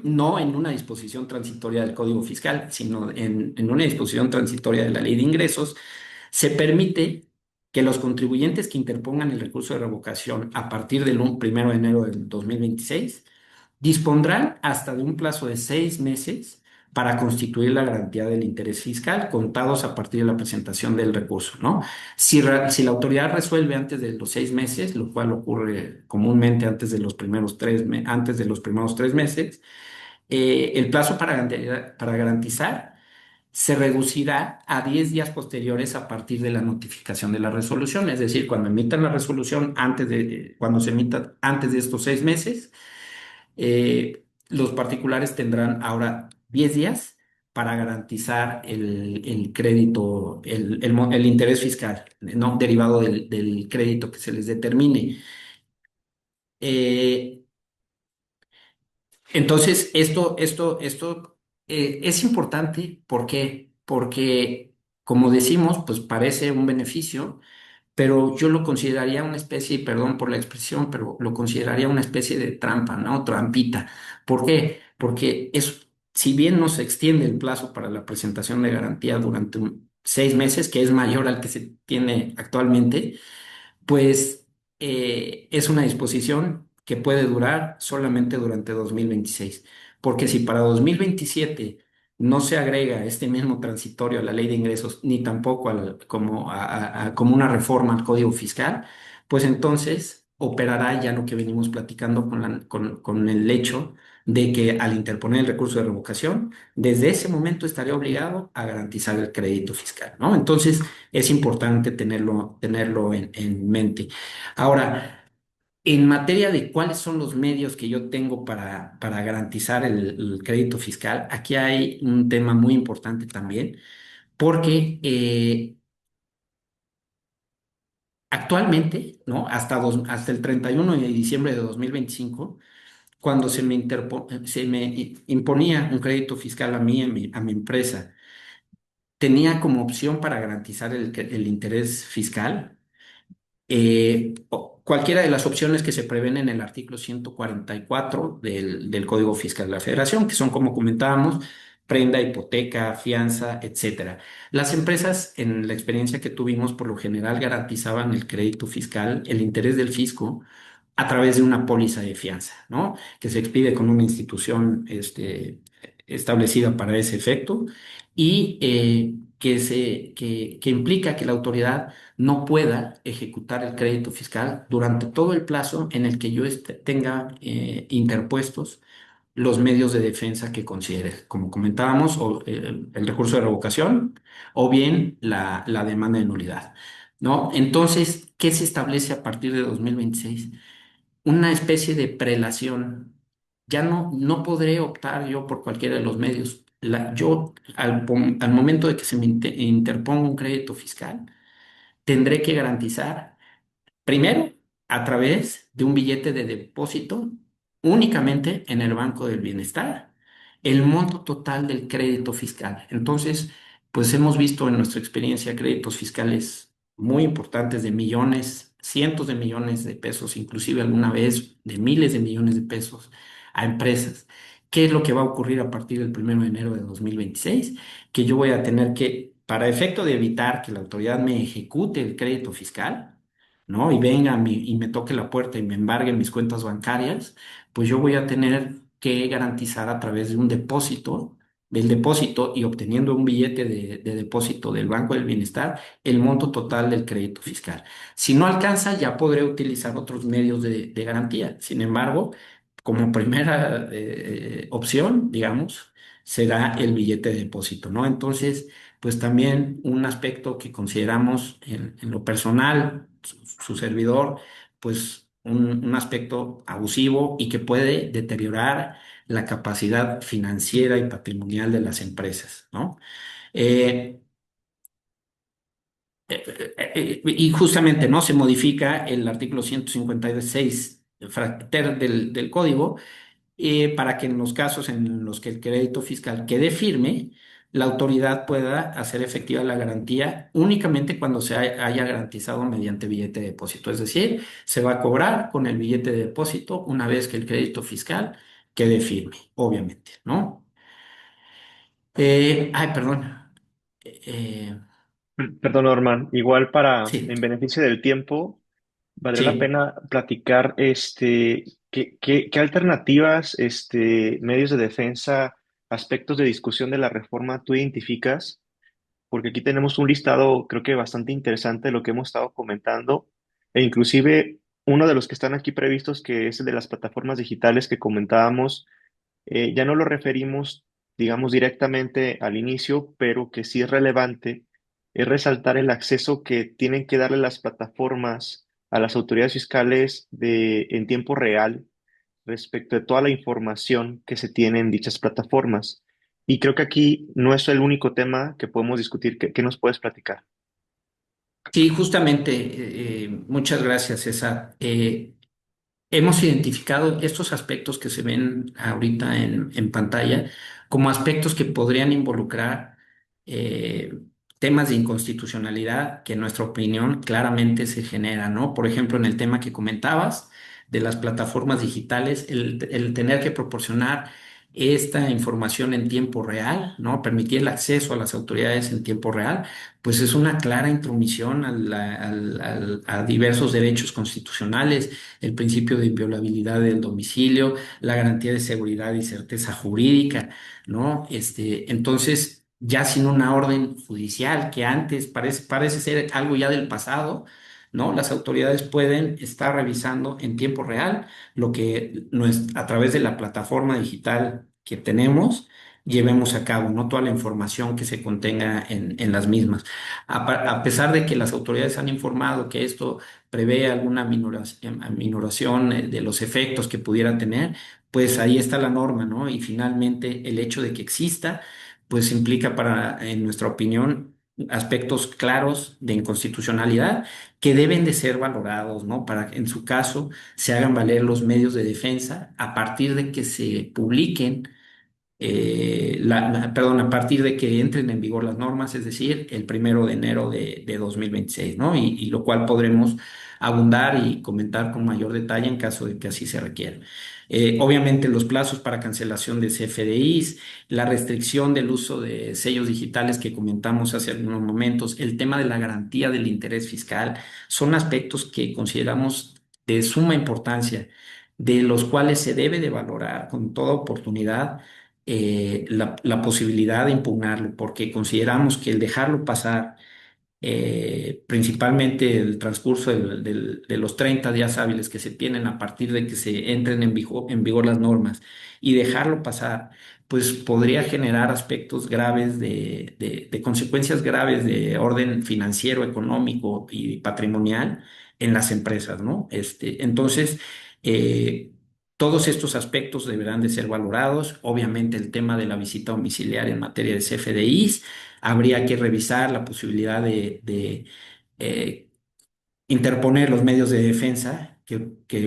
no en una disposición transitoria del Código Fiscal, sino en una disposición transitoria de la Ley de Ingresos, se permite que los contribuyentes que interpongan el recurso de revocación a partir del 1 de enero del 2026 dispondrán hasta de un plazo de 6 meses para constituir la garantía del interés fiscal, contados a partir de la presentación del recurso, ¿no? Si la autoridad resuelve antes de los 6 meses, lo cual ocurre comúnmente antes de los primeros 3 meses, el plazo para garantizar se reducirá a 10 días posteriores a partir de la notificación de la resolución. Es decir, cuando emitan la resolución cuando se emita antes de estos 6 meses, los particulares tendrán ahora 10 días para garantizar el crédito, el interés fiscal, ¿no? Derivado del crédito que se les determine. Eh, entonces, esto es importante. ¿Por qué? Porque, como decimos, pues parece un beneficio, pero yo lo consideraría una especie, perdón por la expresión, pero lo consideraría una especie de trampa, ¿no? Trampita. ¿Por qué? Porque si bien no se extiende el plazo para la presentación de garantía durante 6 meses, que es mayor al que se tiene actualmente, pues es una disposición que puede durar solamente durante 2026. Porque si para 2027 no se agrega este mismo transitorio a la ley de ingresos, ni tampoco como una reforma al Código Fiscal, pues entonces operará ya lo que venimos platicando con el hecho de que al interponer el recurso de revocación, desde ese momento estaré obligado a garantizar el crédito fiscal, ¿no? Entonces, es importante tenerlo en mente. Ahora, En materia de cuáles son los medios que yo tengo para garantizar el crédito fiscal, aquí hay un tema muy importante también, porque actualmente, ¿no? Hasta el 31 de diciembre de 2025, cuando se me imponía un crédito fiscal a mí, a mi empresa, tenía como opción para garantizar el interés fiscal cualquiera de las opciones que se prevén en el artículo 144 del Código Fiscal de la Federación, que son, como comentábamos, prenda, hipoteca, fianza, etcétera. Las empresas, en la experiencia que tuvimos, por lo general garantizaban el crédito fiscal, el interés del fisco, a través de una póliza de fianza, ¿no? Que se expide con una institución establecida para ese efecto y que implica que la autoridad no pueda ejecutar el crédito fiscal durante todo el plazo en el que yo tenga interpuestos los medios de defensa que considere, como comentábamos, o el recurso de revocación o bien la demanda de nulidad, ¿no? Entonces, ¿qué se establece a partir de 2026? Una especie de prelación. Ya no podré optar yo por cualquiera de los medios. Yo, al momento de que se me interponga un crédito fiscal, tendré que garantizar, primero, a través de un billete de depósito únicamente en el Banco del Bienestar, el monto total del crédito fiscal. Entonces, pues hemos visto en nuestra experiencia créditos fiscales muy importantes de millones, cientos de millones de pesos, inclusive alguna vez de miles de millones de pesos a empresas. ¿Qué es lo que va a ocurrir a partir del 1 de enero de 2026? Que yo voy a tener que, para efecto de evitar que la autoridad me ejecute el crédito fiscal, ¿no? Y venga y me toque la puerta y me embarguen mis cuentas bancarias, pues yo voy a tener que garantizar a través de un depósito, del depósito y obteniendo un billete de depósito del Banco del Bienestar, el monto total del crédito fiscal. Si no alcanza, ya podré utilizar otros medios de garantía. Sin embargo, como primera opción, digamos, será el billete de depósito, ¿no? Entonces, pues también un aspecto que consideramos en lo personal, su servidor, pues un aspecto abusivo y que puede deteriorar la capacidad financiera y patrimonial de las empresas, ¿no? Eh, y justamente, ¿no? Se modifica el artículo 156 fracter del código para que en los casos en los que el crédito fiscal quede firme, la autoridad pueda hacer efectiva la garantía únicamente cuando haya garantizado mediante billete de depósito. Es decir, se va a cobrar con el billete de depósito una vez que el crédito fiscal quede firme, obviamente, ¿no? Ay, perdón. Eh, Perdón, Norman. Igual sí, en beneficio del tiempo, valdría la sí. pena platicar qué alternativas, medios de defensa, aspectos de discusión de la reforma tú identificas, porque aquí tenemos un listado, creo que bastante interesante de lo que hemos estado comentando, e inclusive uno de los que están aquí previstos, que es el de las plataformas digitales que comentábamos, ya no lo referimos, digamos, directamente al inicio, pero que sí es relevante, es resaltar el acceso que tienen que darle las plataformas a las autoridades fiscales en tiempo real respecto de toda la información que se tiene en dichas plataformas. Y creo que aquí no es el único tema que podemos discutir. ¿Qué nos puedes platicar? Sí, justamente, muchas gracias, César. Hemos identificado estos aspectos que se ven ahorita en pantalla como aspectos que podrían involucrar eh, temas de inconstitucionalidad que en nuestra opinión claramente se generan, ¿no? Por ejemplo, en el tema que comentabas de las plataformas digitales, el tener que proporcionar esta información en tiempo real, ¿no? Permitir el acceso a las autoridades en tiempo real, pues es una clara intromisión a diversos derechos constitucionales, el principio de inviolabilidad del domicilio, la garantía de seguridad y certeza jurídica, ¿no? Entonces, ya sin una orden judicial, que antes parece ser algo ya del pasado, ¿no? Las autoridades pueden estar revisando en tiempo real lo que a través de la plataforma digital que tenemos, llevemos a cabo, no toda la información que se contenga en las mismas. A pesar de que las autoridades han informado que esto prevé alguna minoración de los efectos que pudiera tener, pues ahí está la norma, ¿no? Y finalmente el hecho de que exista, pues implica en nuestra opinión, aspectos claros de inconstitucionalidad que deben de ser valorados, ¿no? Para que en su caso se hagan valer los medios de defensa a partir de que se publiquen perdón, a partir de que entren en vigor las normas, es decir, el 1 de enero de 2026, ¿no? Y lo cual podremos abundar y comentar con mayor detalle en caso de que así se requiera. Obviamente, los plazos para cancelación de CFDIs, la restricción del uso de sellos digitales que comentamos hace algunos momentos, el tema de la garantía del interés fiscal, son aspectos que consideramos de suma importancia, de los cuales se debe de valorar con toda oportunidad la posibilidad de impugnarlo, porque consideramos que el dejarlo pasar, principalmente el transcurso de los 30 días hábiles que se tienen a partir de que se entren en vigor las normas, y dejarlo pasar, pues podría generar aspectos graves de consecuencias graves de orden financiero, económico y patrimonial en las empresas, ¿no? Entonces, eh, todos estos aspectos deberán de ser valorados. Obviamente, el tema de la visita domiciliaria en materia de CFDIs, habría que revisar la posibilidad de, eh, interponer los medios de defensa que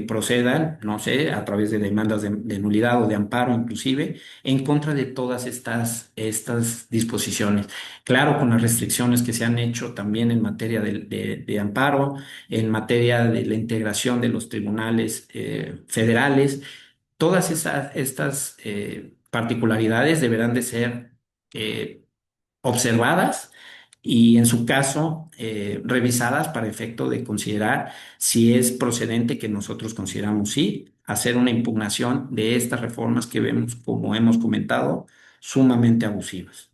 procedan, no sé, a través de demandas de nulidad o de amparo inclusive, en contra de todas estas disposiciones. Claro, con las restricciones que se han hecho también en materia de amparo, en materia de la integración de los tribunales federales. Todas estas particularidades deberán de ser observadas y, en su caso, revisadas para efecto de considerar si es procedente, que nosotros consideramos sí, hacer una impugnación de estas reformas que vemos, como hemos comentado, sumamente abusivas.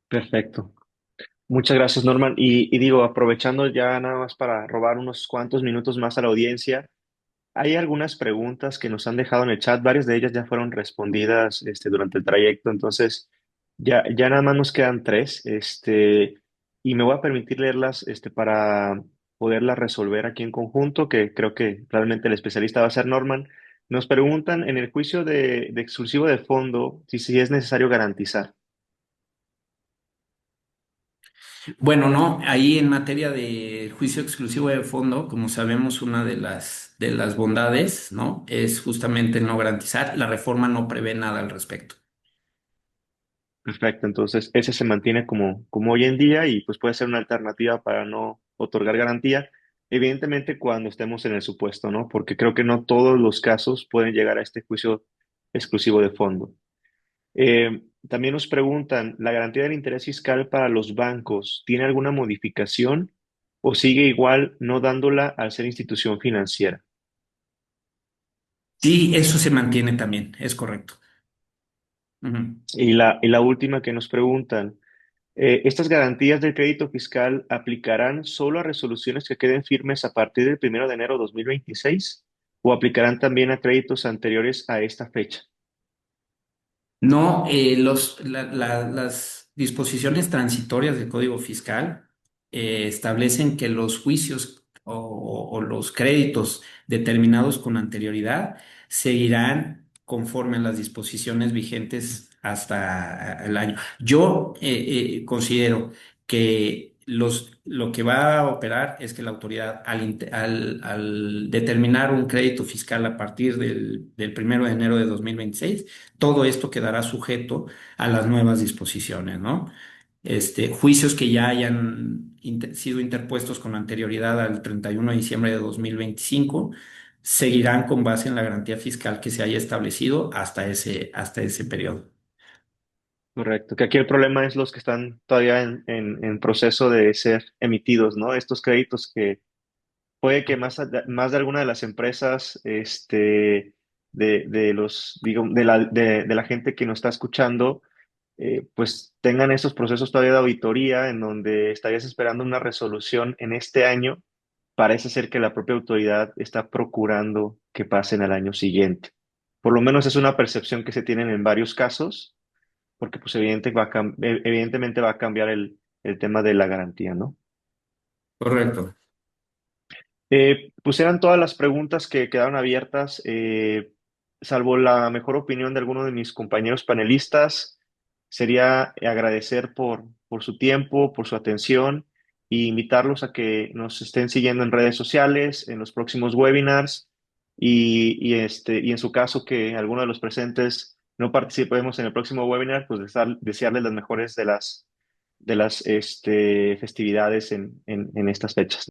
Perfecto. Muchas gracias, Norman. Y digo, aprovechando ya nada más para robar unos cuantos minutos más a la audiencia, hay algunas preguntas que nos han dejado en el chat, varias de ellas ya fueron respondidas durante el trayecto, entonces ya nada más nos quedan tres, y me voy a permitir leerlas para poderlas resolver aquí en conjunto, que creo que realmente el especialista va a ser Norman. Nos preguntan en el juicio de exclusivo de fondo si es necesario garantizar. Bueno, no, ahí en materia de juicio exclusivo de fondo, como sabemos, una de las bondades, ¿no? Es justamente no garantizar. La reforma no prevé nada al respecto. Perfecto, entonces ese se mantiene como hoy en día y pues puede ser una alternativa para no otorgar garantía, evidentemente cuando estemos en el supuesto, ¿no? Porque creo que no todos los casos pueden llegar a este juicio exclusivo de fondo. También nos preguntan, ¿la garantía del interés fiscal para los bancos tiene alguna modificación o sigue igual no dándola al ser institución financiera? Sí, eso se mantiene también, es correcto. Ujú. Y la última que nos preguntan, ¿estas garantías del crédito fiscal aplicarán solo a resoluciones que queden firmes a partir del 1 de enero de 2026 o aplicarán también a créditos anteriores a esta fecha? No, las disposiciones transitorias del Código Fiscal establecen que los juicios o los créditos determinados con anterioridad seguirán conforme a las disposiciones vigentes hasta el año. Yo considero que lo que va a operar es que la autoridad, al determinar un crédito fiscal a partir del 1 de enero de 2026, todo esto quedará sujeto a las nuevas disposiciones, ¿no? Juicios que ya hayan sido interpuestos con anterioridad al 31 de diciembre de 2025 seguirán con base en la garantía fiscal que se haya establecido hasta ese periodo. Correcto, que aquí el problema es los que están todavía en proceso de ser emitidos, ¿no? Estos créditos que puede que más de alguna de las empresas, de la gente que nos está escuchando, pues tengan esos procesos todavía de auditoría en donde estarías esperando una resolución en este año. Parece ser que la propia autoridad está procurando que pasen al año siguiente, Por lo menos es una percepción que se tienen en varios casos, porque pues evidentemente va a cambiar el tema de la garantía, ¿no? Correcto. Pues eran todas las preguntas que quedaron abiertas, salvo la mejor opinión de alguno de mis compañeros panelistas. Sería agradecer por su tiempo, por su atención e invitarlos a que nos estén siguiendo en redes sociales, en los próximos webinars y en su caso que alguno de los presentes no participemos en el próximo webinar, pues desearles las mejores de las festividades en estas fechas.